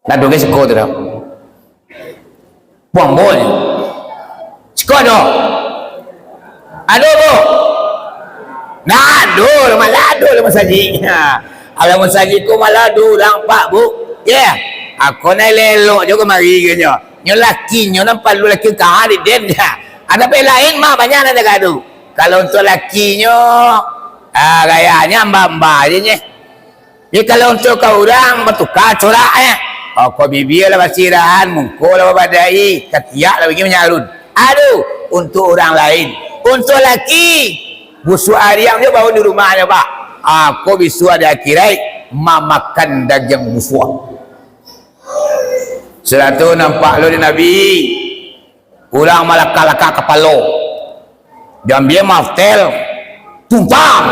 Nado ke siko tu dah. Buang bol. Siko do. Aduh bu. Nado malado le masaji. Ala masaji ko malado lang pak bu. Yeah. Aku na lelok juga mari ganya. Nyo laki nyo nampak lu laki ka di den dia. Ada pe lain mah banyak nak gaduh. Kalau untuk lakinya gayanya mbak-mbak je nye. Ya kalau untuk kau orang bertukar corak Aku bibir lah basirahan, mungkul lah badai, ketiak lah bagi menyalun. Aduh, untuk orang lain. Untuk laki, busuk hariang dia bawa di rumahnya pak. Aku bisu ada akhirat, mamakan daging busuk. Setelah tu nampak lu di Nabi, orang malaka-laka kepala. Jambi maftel, tumpang,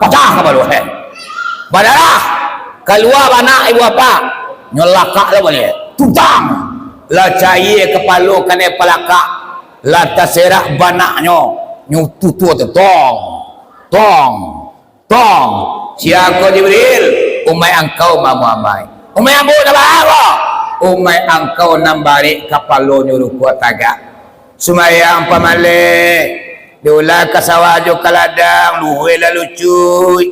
patah kepala. Badalah, keluar anak ibu apa? Nyolakak lah boleh. Tumpang, lah cair kepala kena pelakak, lah terserak banaknya, nyututu tu tong, tong. Siapa Jibril? Umai engkau Muhammad. Umai ambu dah apa? Umai engkau nambari kepala nyuruh kuat tagak. Sumayang pamale. Diulah kasawajo kaladang, luhui lalu cuy.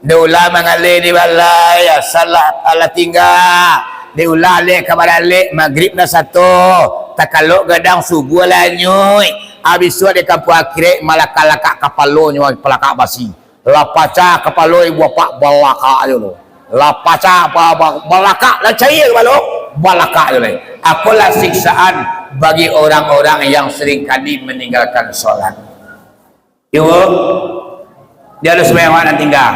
Diulah mengalir di balai, salah ala tinggal. Diulah le kabar le maghrib na satu. Takalok gadang subuh lah nyuy. Habis tu ada kampung akhirat malaka-laka kapalo nyuy pelakak basi. Lapaca kapalo ibu bapak balaka je lo. Lapaca balaka lah cair kapalo balaka je lo. Akulah siksaan bagi orang-orang yang sering kali meninggalkan solat. Ibu, dia ada sembahyang mana tinggal?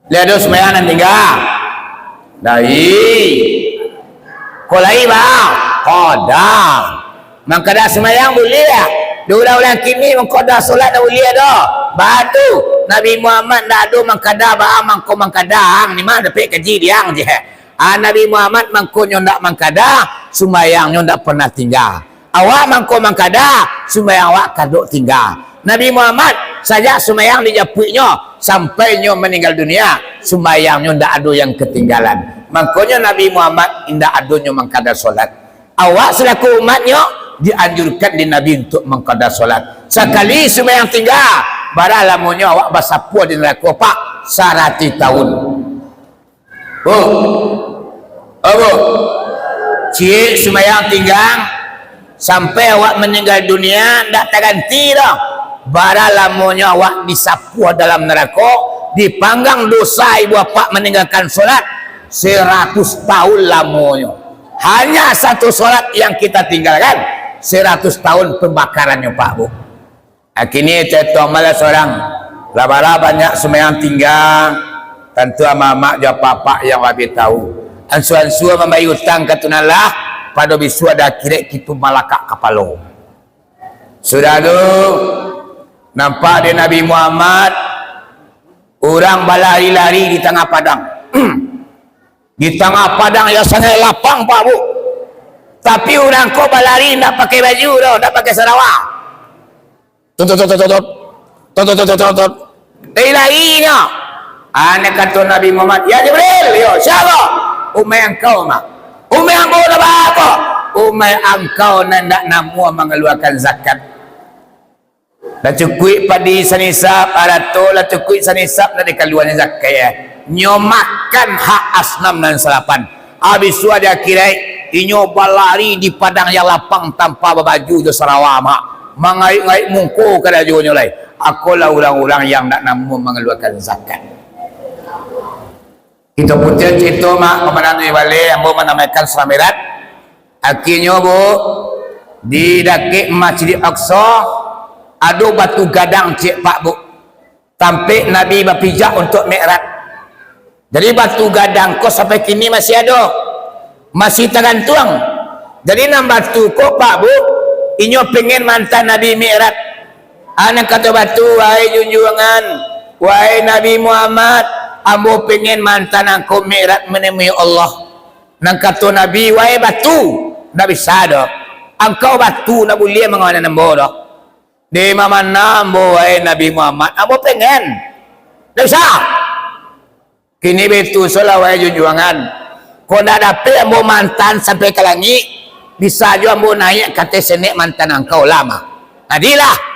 Dia ada sembahyang nan tinggal. Dari kolai bang, kodang. Mangkada sembahyang boleh tak? Ulang-ulang kini mengkoda solat dah boleh dah. Batu Nabi Muhammad dah ada mangkada ba mangko mangkada ni mah dapat kaji diang je. Nabi Muhammad mangko ndak mangkada, sembahyang ndak pernah tinggal. Awak mangko mangkada, sembahyang awak kadok tinggal. Nabi Muhammad saja sembahyang dijapuknya sampai nyo meninggal dunia, sembahyang nyo ndak ada yang ketinggalan. Makanya Nabi Muhammad indak ada nyo mangkada solat. Awak selaku umatnya dianjurkan di Nabi untuk mengqada solat. Sekali sembahyang tinggal, barang lamunnya awak basapua di neraka pak 100 tahun. Oh, cik sembahyang tinggal sampai awak meninggal dunia ndak terganti dah. Barang lamunnya awak disapua dalam neraka, dipanggang dosa ibu bapak meninggalkan solat 100 tahun lamunnya. Hanya satu solat yang kita tinggalkan 100 tahun pembakarannya Pak Bu. Akhirnya saya malah seorang labara banyak sembahyang tinggal, tentu ama-ama jawab papa yang lebih tahu. Ansu-ansu membayar hutang katunalah pada bisu ada akhirat kita malakak kapalo. Sudah tu nampak di Nabi Muhammad orang berlari-lari di tengah padang. Di tengah padang yang sangat lapang Pak Bu. Tapi orang kau berlari tak pakai baju dah, tak pakai sarawak. Tot. Larinya. Anak kata Nabi Muhammad, ya Jibril, yo siapa? Umai engkau mak. Umai ambo dah apa? Umai angkau nandak namu mengeluarkan zakat. Dah cukup padi sanisap, arato lah cukup sanisap nak dikeluarkan zakat ya. Nyo makan hak asnam dan salapan. Habis tu ada kirai, inyo balari di padang yang lapang tanpa baju do Sarawak mak. Mangai-ngai mungku kada jonyo lai. Aku lah orang-orang yang nak namu mengeluarkan zakat. Kita putih itu mak kemenangan di balik yang mau menamakan selamirat. Akhirnya bu di daki Masjid Aqsa ada batu gadang cik pak bu. Sampai Nabi berpijak untuk Mi'raj. Jadi batu gadang kau sampai kini masih ada, masih tergantung. Jadi nam batu kau pak bu, inyo pengen mantan Nabi Mi'raj. Anak kata batu, wahai junjungan, wahai Nabi Muhammad, ambo pengen mantan aku Mi'raj menemui Allah. Nang kata Nabi, wahai batu, tak bisa dah. Engkau batu nak boleh mengawan ambo dah. Di mana ambo wahai Nabi Muhammad, ambo pengen. Tak bisa. Kini betul solah wahai junjungan. Kau dah dapat ambo mantan sampai ke langit, bisa juga ambo naik kata senek mantan engkau lama. Adilah.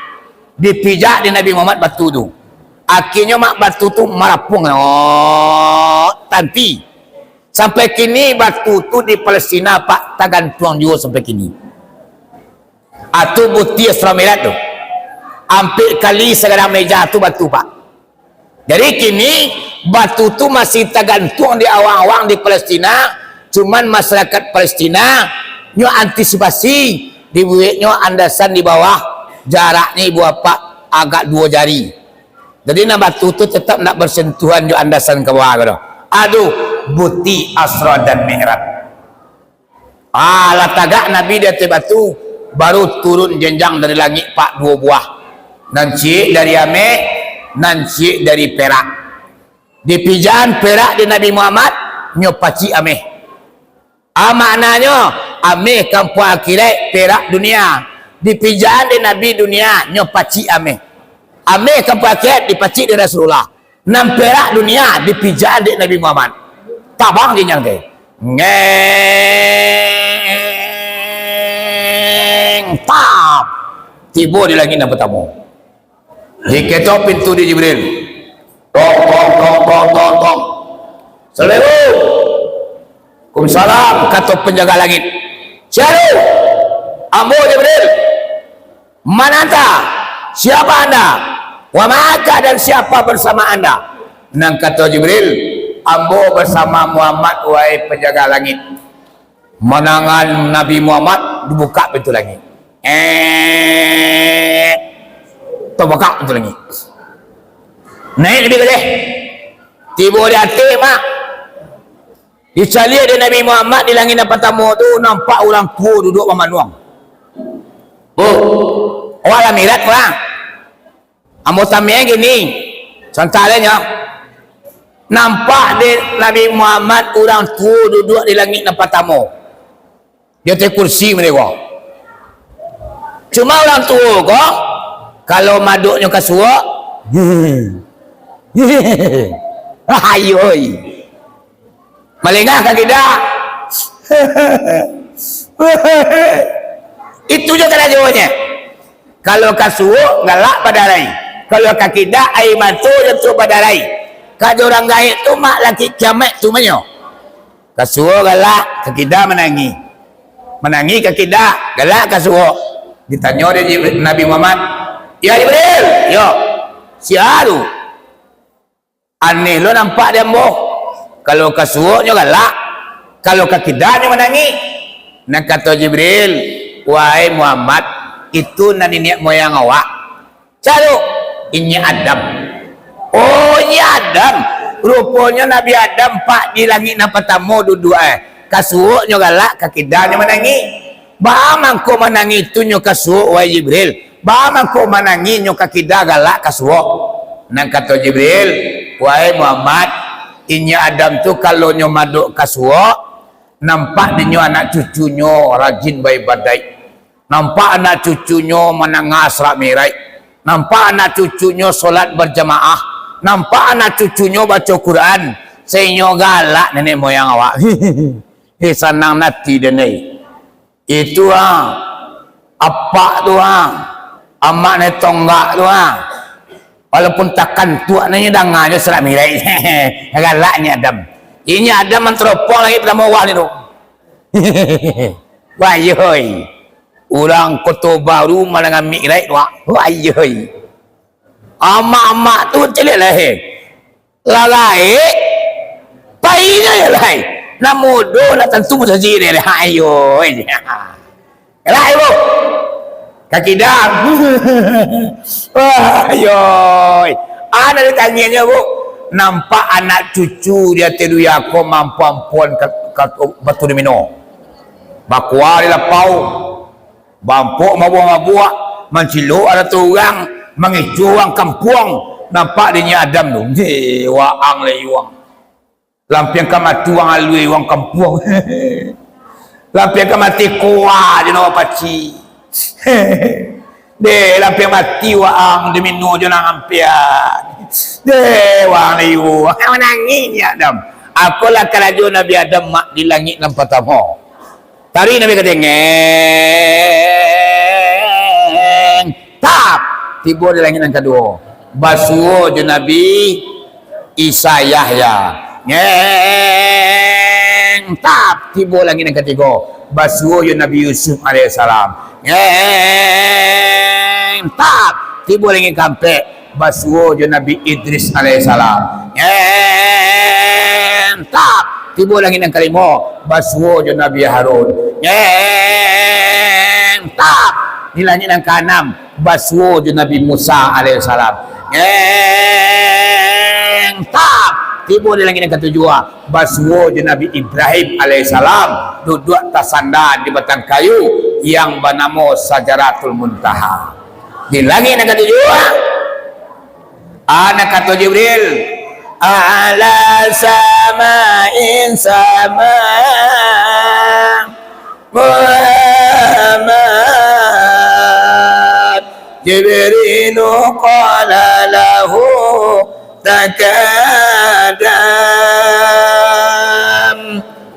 Dipijak di Nabi Muhammad batu tu. Akhirnya mak batu tu merapung. Tanti. Sampai kini batu tu di Palestina pak tergantung juga sampai kini. Atau bukti Selamirat tu. Hampir kali segala meja tu batu pak. Jadi kini batu tu masih tergantung di awang-awang di Palestina. Cuman masyarakat Palestina nyo antisipasi dibuatnya andasan di bawah. Jaraknya ibu apa agak 2 jari. Jadi nak batu tu tetap nak bersentuhan jo andasan ke bawah gitu. Aduh, bukti Asra dan Mi'raj. Latagak Nabi di atas batu baru turun jenjang dari langit pak 2 buah. Nancik dari ame, nancik dari perak. Di pijahan perak di Nabi Muhammad nyopaci ame. Maknanya ame kampung akhirat, perak dunia. Di pijahan di Nabi dunia nyopaci ame. Ame kampung akhirat dipaci di Rasulullah. Nam perak dunia di pijahan di Nabi Muhammad. Tabang dia nyang ke. Ngeng tap. Tiba di langit yang pertama. Diketok pintu di Jibril. Tok tok tok tok tok tok. Assalamualaikum. Waalaikumsalam kata penjaga langit. Siapa? Ambo Jibril. Mana anda? Siapa anda? Wa maka dan siapa bersama anda? Nang kata Jibril, ambo bersama Muhammad wahai penjaga langit. Menangan Nabi Muhammad dibuka pintu langit. Terbuka pintu langit. Naik lebih gede. Tiba di hati mak. Dicalia di Nabi Muhammad di langit yang pertama tu nampak orang tua duduk memanuang. Bu, orang Mi'raj orang. Ambo tamnya gini. Contohnya nampak di Nabi Muhammad orang tua duduk di langit yang pertama. Dia atas kursi mereka. Cuma orang tua kok kalau maduknya ke suak. Ayoi. Melengah ke tidak? Itu juga kena jawabannya. Kalau kasuh galak padarai. Kalau kakidak air matu jatuh padarai. Kalau orang gaib tu mak laki kiamat tu menyo. Kasuh galak, kakidak menangi. Menangi kakidak, galak kasuh. Ditanya dia Nabi Muhammad, "Ya Jibril, yo. Siaru. Aneh lo nampak dia moh. Kalau kasuhnya galak, kalau kakidaknya menangi." Nak kata Jibril, "Wahai Muhammad, itu nenek moyang awak. Calo, ini Adam." Oh, ini Adam. Rupanya Nabi Adam pak di langit yang pertama duduk kasuhnya galak, kakidaknya menangi. Bagaimana kau menangi itu nyo kasuh, wahai Jibril? Bagaimana kau menangi nyo kakidak galak kasuh? Nak kata Jibril, "Wahai Muhammad, ini Adam tu kalau nyo maduk kasuh, nampak dia anak cucunya rajin beribadah. Nampak anak cucunya menangah Isra Mi'raj. Nampak anak cucunya solat berjamaah. Nampak anak cucunya baca Quran. Sehingga galak nenek moyang awak." Sanang nanti dia ni. Itu apa tu amak ni tonggak tu walaupun takkan tuak ni dangannya serak mirai. Galaknya Adam. Ini Adam mentropong lagi pertama awal ni tu. Wayoi. Orang kota baru malah ngamik right tu. Wayoi. Amak-amak tu celik lah lalai. Painya ya lai. Nak mudo nak tentu saja dia. Ayoi. Lai bu. Kaki dah. Ayoi. Ada ditanyanya bu. Nampak anak cucu dia tidur aku mampu-ampuan batu di mino. Bakwa di lapau. Bampuk mabuang-mabuak. Menciluk ada tu orang. Mengicu orang kampung. Nampak dia Adam tu. Waang le yuang. Lampiang ka mati wang alui wang kampung. Lampiang ka mati kuah je nak paci. De lampiang mati waang demi no je nang ampian. De wang liu. Kau nangis ya Adam. Apalah kerajaan Nabi Adam mak di langit dan pertama. Tadi Nabi kata ngeng. Tap. Tiba di langit yang kedua. Basuh je Nabi Isa Yahya. Ngeng. Tap. Tiba langit yang ketiga. Basuh je Nabi Yusuf AS. Ngeng. Tap. Tiba langit kampek. Basuh je Nabi Idris AS. Ngeng. Tap. Tiba langit yang kelima. Basuh je Nabi Harun. Ngeng. Tap. Di langit yang keenam. Basuh je Nabi Musa AS. Ngeng. Tap. Tiba di langit yang ketujuh. Basuh je Nabi Ibrahim AS. Duduk tersandar di batang kayu yang bernama Sajaratul Muntaha. Di langit yang ketujuh. Anak kata Jibril. Ala sama'in sama Muhammad Jibrilu qala lahu takadam.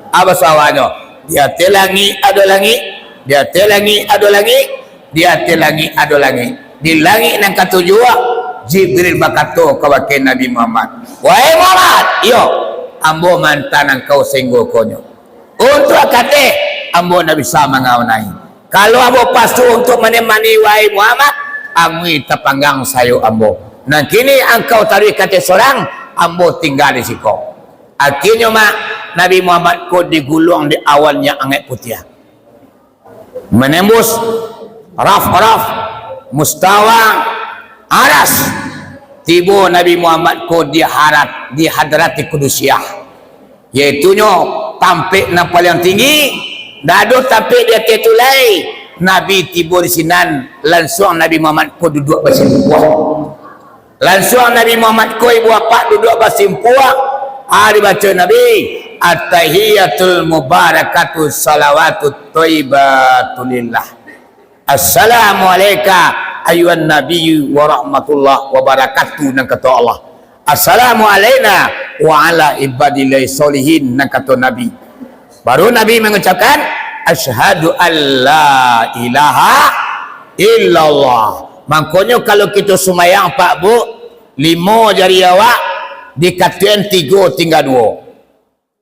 Apa soalannya? Di atas langit ada langit, di atas langit ada langit, di atas langit ada langit. Di langit yang ketujuh Jibril berkata kepada Nabi Muhammad, wahai Muhammad, yo, ambo mantan engkau senggo konyo. Untuk kata, ambo Nabi sama mengawanai. Kalau ambo pasu untuk menemani wahai Muhammad, amui terpanggang sayo ambo. Nah kini engkau tarik kata seorang, ambo tinggal di siko. Akhirnya mak Nabi Muhammad ko digulung di awalnya angin putih. Menembus raf-raf, mustawa, aras. Tiba Nabi Muhammad ko di hadrati Kudusiah. Iaitunya tampik nang paling tinggi. Dado tampik dia tetulai. Nabi tiba di sinan. Langsung Nabi Muhammad ko duduk bersimpuah. Langsung Nabi Muhammad ko ibu bapa duduk bersimpuah. Dibaca Nabi. At-tahiyatul mubarakatuh salawatut thayyibatulillah. Assalamualaikum ayuhan nabiyyu wa rahmatullah wa barakatuh nang kata Allah. Assalamu alaina wa ala ibadillahi solihin nang kata Nabi. Baru Nabi mengucapkan asyhadu alla ilaha illallah. Makanya kalau kita semayang Pak Bu, 5 jari awak dikatakan 3 tinggal 2.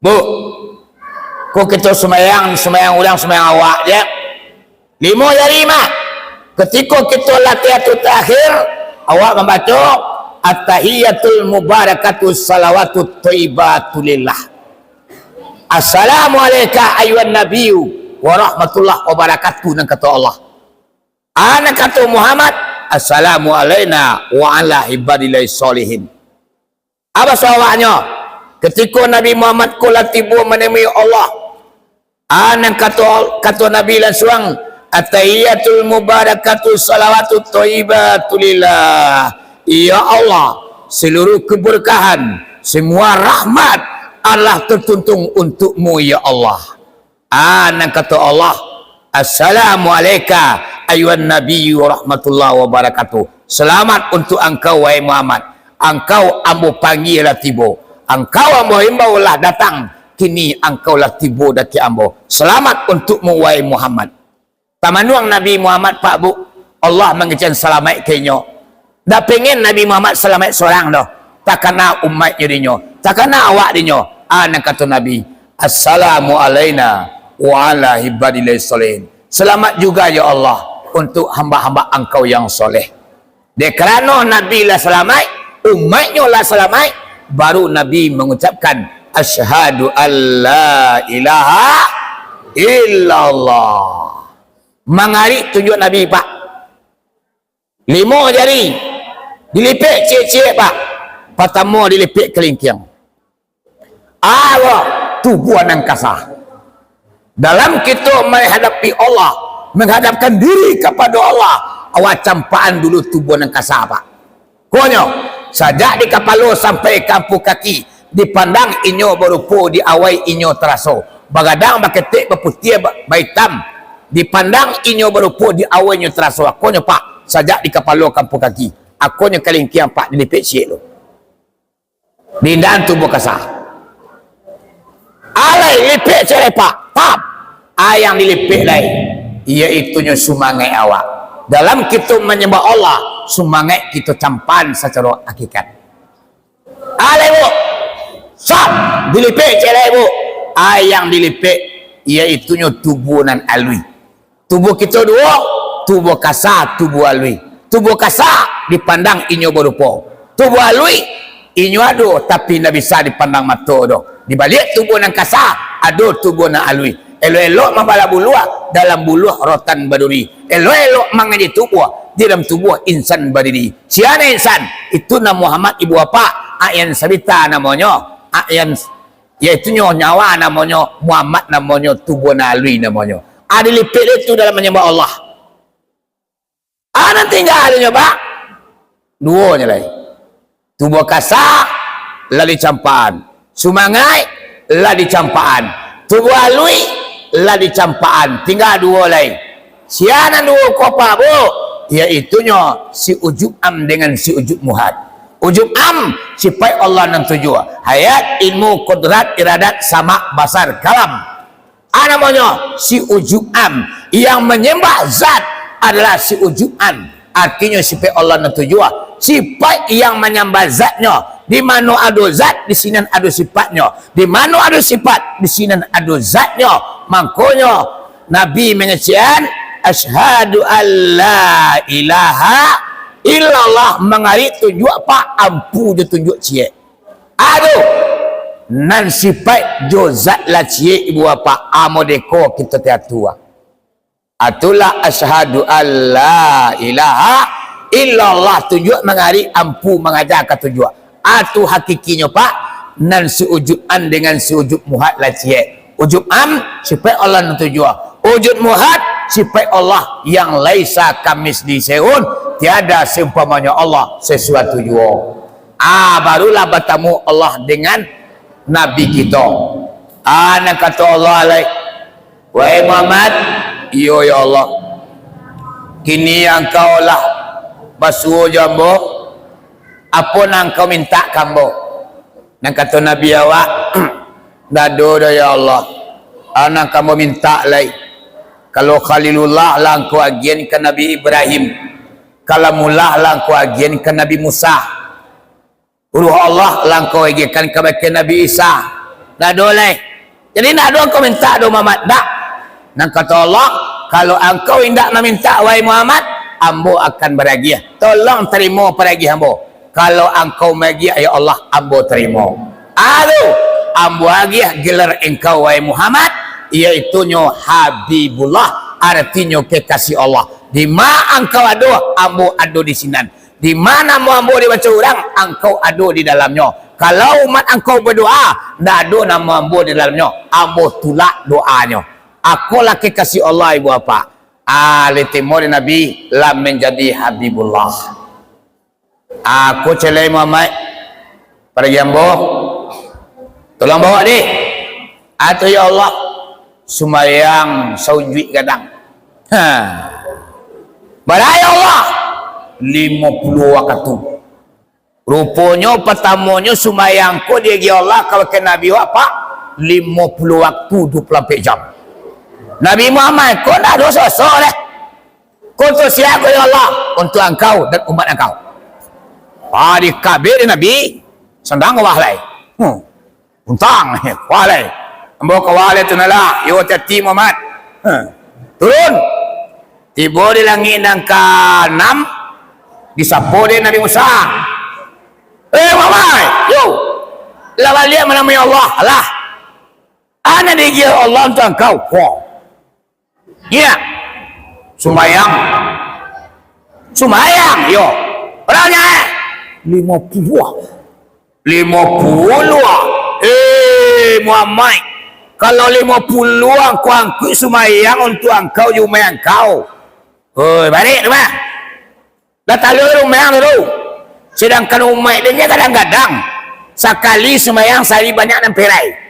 Bu, kok kita semayang ulang semayang awak je 5 jari mak. Ketika kita latihan terakhir, awak membaca at-tahiyatul mubarakatuh salawatut thayyibatulillah. Assalamualaikum ayuhan nabiyyu wa rahmatullah wa barakatuh nang kata Allah. Anak kata Muhammad, assalamu alaina wa ala ibadillahi solihin. Apa soalannya? Ketika Nabi Muhammad kula tiba menemui Allah, anak kata Nabi langsung at-tahiyatul mubarakatuh salawatut thayyibatulillah. Ya Allah, seluruh keberkahan, semua rahmat Allah tertuntung untukmu ya Allah. Anak kata Allah, assalamualaikum ayuhan nabiyyu wa rahmatullah wa barakatuh. Selamat untuk engkau wahai Muhammad. Engkau ambo panggil lah tiba. Engkau ambo himbau lah datang kini engkaulah tiba daki ambo. Selamat untukmu wahai Muhammad. Tamanuang Nabi Muhammad Pak Bu, Allah mengejan selamat kenyo. Dah pengen Nabi Muhammad selamat seorang dah. Tak kena umatnya dinyo, tak kena awak dinyo. Anak kata Nabi, assalamu alaina wa ala ibadillah solihin. Selamat juga ya Allah untuk hamba-hamba engkau yang soleh. Dia kerana Nabi lah selamat, umatnya lah selamat, baru Nabi mengucapkan asyhadu alla ilaha illallah. Mangari tunjuk Nabi Pak. 5 jari dilipik cik-cik Pak. Pertama dilipik kelingking. Allah tubuh angkasa. Dalam kita menghadapi Allah, menghadapkan diri kepada Allah, awak campaan dulu tubuh angkasa Pak. Konyo sajak di kapalo sampai kampung kaki, dipandang inyo berupa di awai inyo teraso. Bagadang baketik berputih baitam, dipandang inyo berupa di awai inyo teraso. Akonyo Pak sajak di kapalo kampung kaki, akonyo kelingkiang Pak dilipik syek lo. Dindan tubuh kasar. Alai lipik cerai Pak, pap. Ayang dilipik lain, iaitunya sumangai awak. Dalam kita menyembah Allah, sumangai kita campan secara hakikat. Alai Bu, sap dilipik cerai Bu. Ayang dilipik, iaitunya tubuh nan alwi. Tubuh kita dua, tubuh kasar, tubuh alwi. Tubuh kasar dipandang inyo berupa. Tubuh alwi inyo ado tapi tidak bisa dipandang mata doh. Di balik tubuh nan kasar ado tubuh nan alwi. Elok-elok membala buluah dalam buluah rotan baduri. Elok-elok mengaji tubuh di dalam tubuh insan berdiri. Siapa insan? Itu nama Muhammad ibu bapa. Ayan sabita namanya. Ayan yaitu nyawa namanya. Muhammad namanya. Tubuh nan alwi namanya. Ada lipit itu dalam menyembah Allah. Ada tinggal adanya Pak. Duanya lagi. Tubuh kasar lah dicampaan. Sumangai lah dicampaan. Tubuh alwi lah dicampaan. Tinggal dua lain. Siana dua kopa Bu, iaitunya si ujub am dengan si ujub muhad. Ujub am sifat Allah nan tujuh. Hayat, ilmu, kudrat, iradat, sama, basar, kalam. Namanya si ujub am yang menyembah zat adalah si ujub am. Artinya sifat Allah nan tujuh. Sifat yang menyembah zatnya. Di mana ada zat, di sini ada sifatnya. Di mana ada sifat, di sini ada zatnya. Makanya Nabi mengatakan asyhadu alla ilaha illallah, mengarik tunjuk Pak ampu je tunjuk cie. Aduh nan sifat jo zat la cie ibu bapa amodeko kita tiatua. Atulah asyhadu alla ilaha illallah, tunjuk mengarik ampu mengajar ke tunjuk. Atu hakikinya Pak nan si ujuban dengan si ujub muhad la cie. Ujub am sifat Allah nan tujuh. Ujub muhad sifat Allah yang laisa kamisli seun, tiada seumpamanya Allah sesuatu jua. Barulah bertemu Allah dengan Nabi kita. Nak kata Allah alaih, wahai Muhammad, iyo ya Allah, kini engkau lah basuh jambo, apa yang kau minta kambo. Nak kata Nabi awak, dado dah ya Allah, anak kamu minta lagi. Kalau Khalilullah lah engkau agian ke Nabi Ibrahim, Kalamullah lah engkau agian ke Nabi Musa, Ruh Allah lah engkau agian ke Nabi Isa. Dado lagi. Jadi nak doa engkau minta doa Muhammad tak? Nak kata Allah, kalau engkau hendak meminta wahai Muhammad, ambo akan beragia. Tolong terima beragia ambo. Kalau engkau beragia ya Allah, ambo terima. Aduh, ambo agia gelar engkau wahai Muhammad, iaitunya Habibullah, artinya kekasih Allah. Di mana engkau ada, ambo ada di sinan. Di mana mau ambo dibaca orang, engkau ada di dalamnya. Kalau umat engkau berdoa, tidak ada nama ambo di dalamnya, ambo tolak doanya. Akulah kekasih Allah ibu bapa. Timur Nabi lah menjadi Habibullah. Aku celai Muhammad pergi ambo, tolong bawa ni. Atau ya Allah, sumayang saujud kadang. Baraya Allah 50 waktu. Rupanya pertamanya sumayang ko dia Allah kalau ke Nabi apa? 50 waktu 24 jam. Nabi Muhammad, kau dah dosa soleh. Kau tu siapa ya Allah? Untuk engkau dan umat engkau. Dikabir Nabi, sendang wahlai. Untang, wahlai. Ambo ke wahlai tu nalah, yo tati Muhammad. Turun. Tiba di langit yang ke-6, disapu dia Nabi Musa. Muhammad, yo. Lawan dia menemui Allah. Allah. Ana dia Allah untuk engkau. Ya. Sembayang. Yo. Berapa? 50. Muhammad. Kalau 50 aku angkut sembayang untuk engkau jumai engkau. Balik tu mah. Dah talur rumah dulu. Sedangkan umat dia kadang-kadang sekali sembahyang sehari banyak dan perai.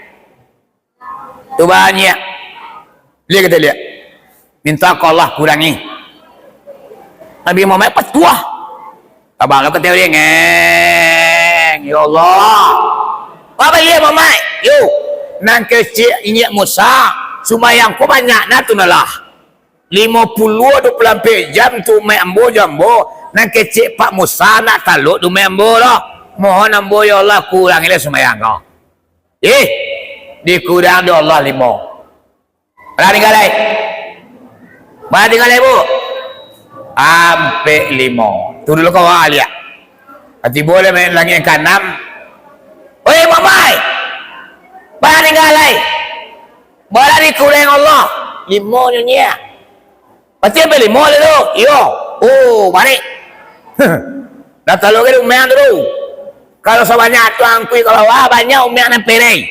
Tu banyak. Lihat kita lihat. Minta ke Allah kurangi. Nabi Muhammad petuah. Abang kata dia ngeng. Ya Allah. Apa dia Muhammad? Yo. Nang kecil inyak Musa. Sembahyang ku banyak na tu nalah. 50-24 jam tu mai ambo jambo. Nang kecil Pak Musa nak taluk tu mai ambo lah. Mohon ambo ya Allah kurangilah sembahyang kau. Dikurang do Allah 5. Berapa tinggal lagi? Berapa tinggal lagi bu? Sampai 5. Tu dulu kau lihat. Hati boleh main lagi yang ke-6. Oi mamai. Berapa tinggal lagi? Berapa dikurang Allah? 5 nyonya. Pasti sampai 5 dulu. Yo. Balik. Dah taluk ke rumah dulu. Kalau sebanyak tu angkui kalau banyak umat nan perai.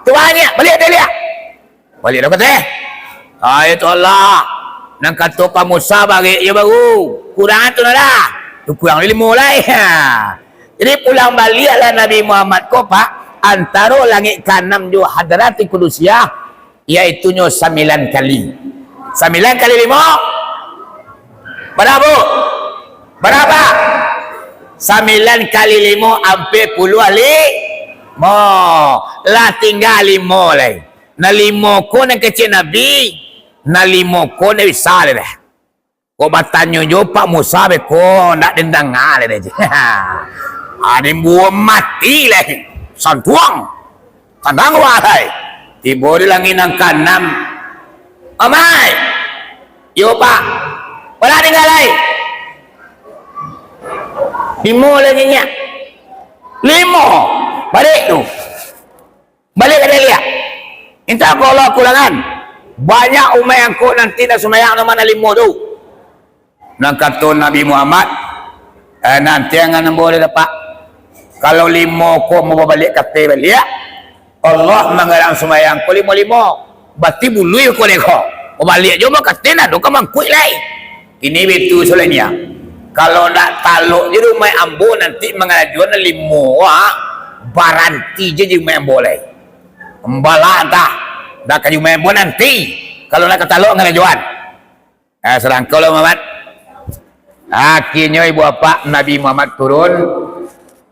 Tu banyak, balik dia lihat. Balik dah kata. Itu Allah. Nang kata Pak Musa bagi ya baru. Kurang tu dah. Tu kurang 5 lah. Jadi pulang baliklah Nabi Muhammad ko Pak antara langit ke-6 ju Hadratil Qudusiyah iaitu 9 kali. 9 kali 5 berapa? Berapa? 9 kali 5 hampir 10 kali. Lah tinggal 5 lagi. Na 5 ko nak kecil Nabi. Na 5 ko ni besar dah. Ko bertanya jo Pak Musa be ko nak dendang ngal dah je. Ada buah mati lagi. Santuang. Tandang wahai. Tiba di langit yang ke-6. Amai. Yo Pak. Berapa tinggal lagi? 5 lagi nya. 5. Balik tu. Balik ke dia lihat. Minta aku Allah kurangan. Banyak umat yang kau nanti dah sembahyang nama 5 tu. Nak kata Nabi Muhammad. Nanti jangan boleh dapat. Kalau 5 kau mau balik kata balik. Allah mengarang sembahyang kau 5. Berarti bului kau leko. Kau balik je kata nak tu kau mangkut lagi. Ini betul soalnya. Kalau nak taluk je rumah ambo nanti mengajuan 5 baranti je rumah ambo lagi. Embala dah. Dah kayu rumah ambo nanti. Kalau nak taluk mengajuan. Serang kalau Muhammad. Akhirnya ibu bapa Nabi Muhammad turun.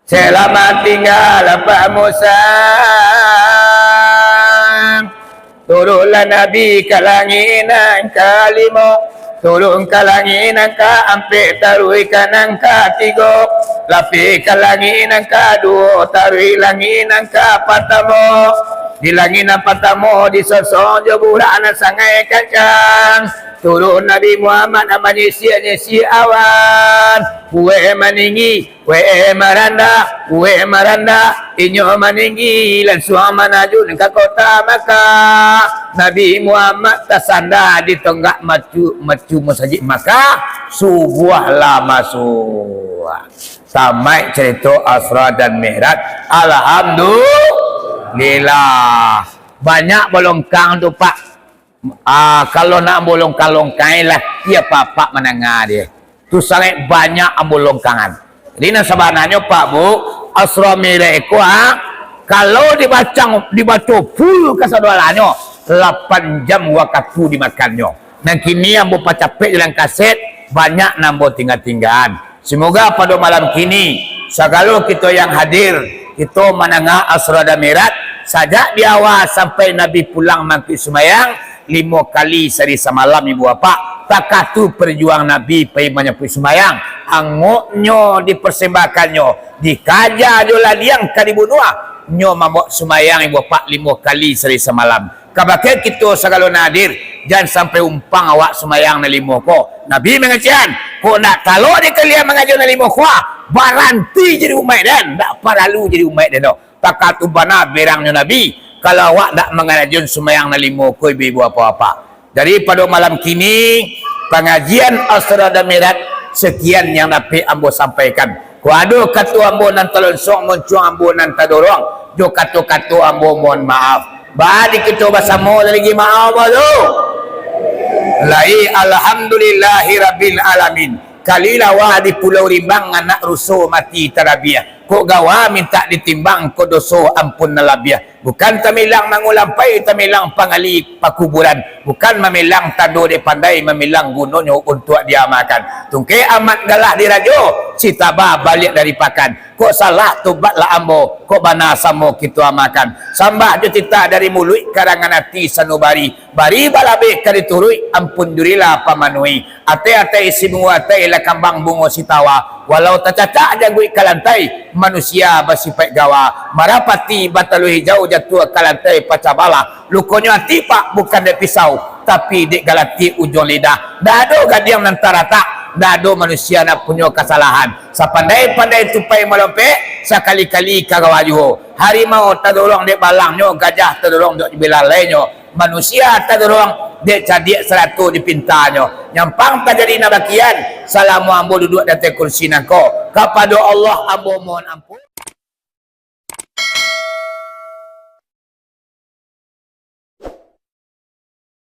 Selamat tinggal Pak Musa. Turunlah Nabi ke langit ke-5. Turun ke langit ke-4, taruh ke ke-3, lapis ke langit ke-2, taruh langit ke-4. Di langit pertama disosong je bulan sangat kencang. Turun Nabi Muhammad menyisi awan. Kue meninggi, kue meranda, inyo meninggi lan suama najun ke kota Makkah. Nabi Muhammad tersandar di tonggak macu masjid Makkah. Subuhlah masuk. Sampai cerita Asra dan Mi'raj. Alhamdulillah. Banyak bolongkang tu Pak. Kalau nak bolongkang-longkang lah dia Pak menengah dia. Tu sangat banyak bolongkangan. Jadi sebenarnya Pak Bu, Asra Mi'raj itu kalau dibaca full kesedarannya 8 jam waktu dimakannya. Dan kini ambo capek dalam kaset banyak nambo tinggal-tinggalan. Semoga pada malam kini segala kita yang hadir kita menengah asrada mirat sajak di awal sampai Nabi pulang mangki semayang 5 kali sehari semalam ibu bapa. Takatu perjuang Nabi pergi banyak pergi semayang, angoknyo dipersembahkannya, dikaja dola liang kali bunuh nyo mabok semayang ibu bapa 5 kali sehari semalam. Kabake kita segala nadir jangan sampai umpang awak semayang na 5 ko. Nabi mengajian ko nak kalau dia kalian mengajian na 5 ko baranti jadi umat dan tak perlu jadi umat dan takatu bana berangnya Nabi kalau awak tak mengajian semayang na 5 ko ibu apa-apa. Jadi pada malam kini pengajian Asrada Mirat sekian yang dapat ambo sampaikan. Ku ado katu ambo nan talon sok mencuang ambo nan tadorong. Jo katu-katu ambo mohon maaf. Badi kita bersama lagi maaf tu. Lai alhamdulillahi rabbil alamin. Kalilah wah di Pulau Rimbang anak rusuh mati tarabiah. Kok gawa minta ditimbang ko doso ampun nalabiah. Bukan tamilang mangulampai, tamilang pangali pakuburan. Bukan memilang tado de pandai, memilang gunonyo untuk diamalkan. Tungke amat galah dirajo, citaba balik dari pakan. Kok salah tobatlah ambo, kok bana samo kita amalkan. Sambah jo tita dari mulut karangan hati sanubari. Bari balabe kali turui ampun durilah pamanui. Ate-ate isimu ate la kambang bungo sitawa. Walau tercacak jagui kalantai, manusia bersifat gawa. Marapati batalu hijau jatuh kalantai pacabala. Lukonya hati pak bukan dek pisau, tapi dek galati ujung lidah. Dado gadiang nantara tak, dado manusia nak punya kesalahan. Sapandai-pandai tupai melompe, sekali-kali kagawajuho. Harimau terdorong dek balangnya, gajah terdorong dek belalainya. Manusia terdorong dek cadik 100 dipintanya. Nyampang tak jadi nabakian. Salamu ambo duduk di atas kursi nako. Kepada Allah ambo mohon ampun.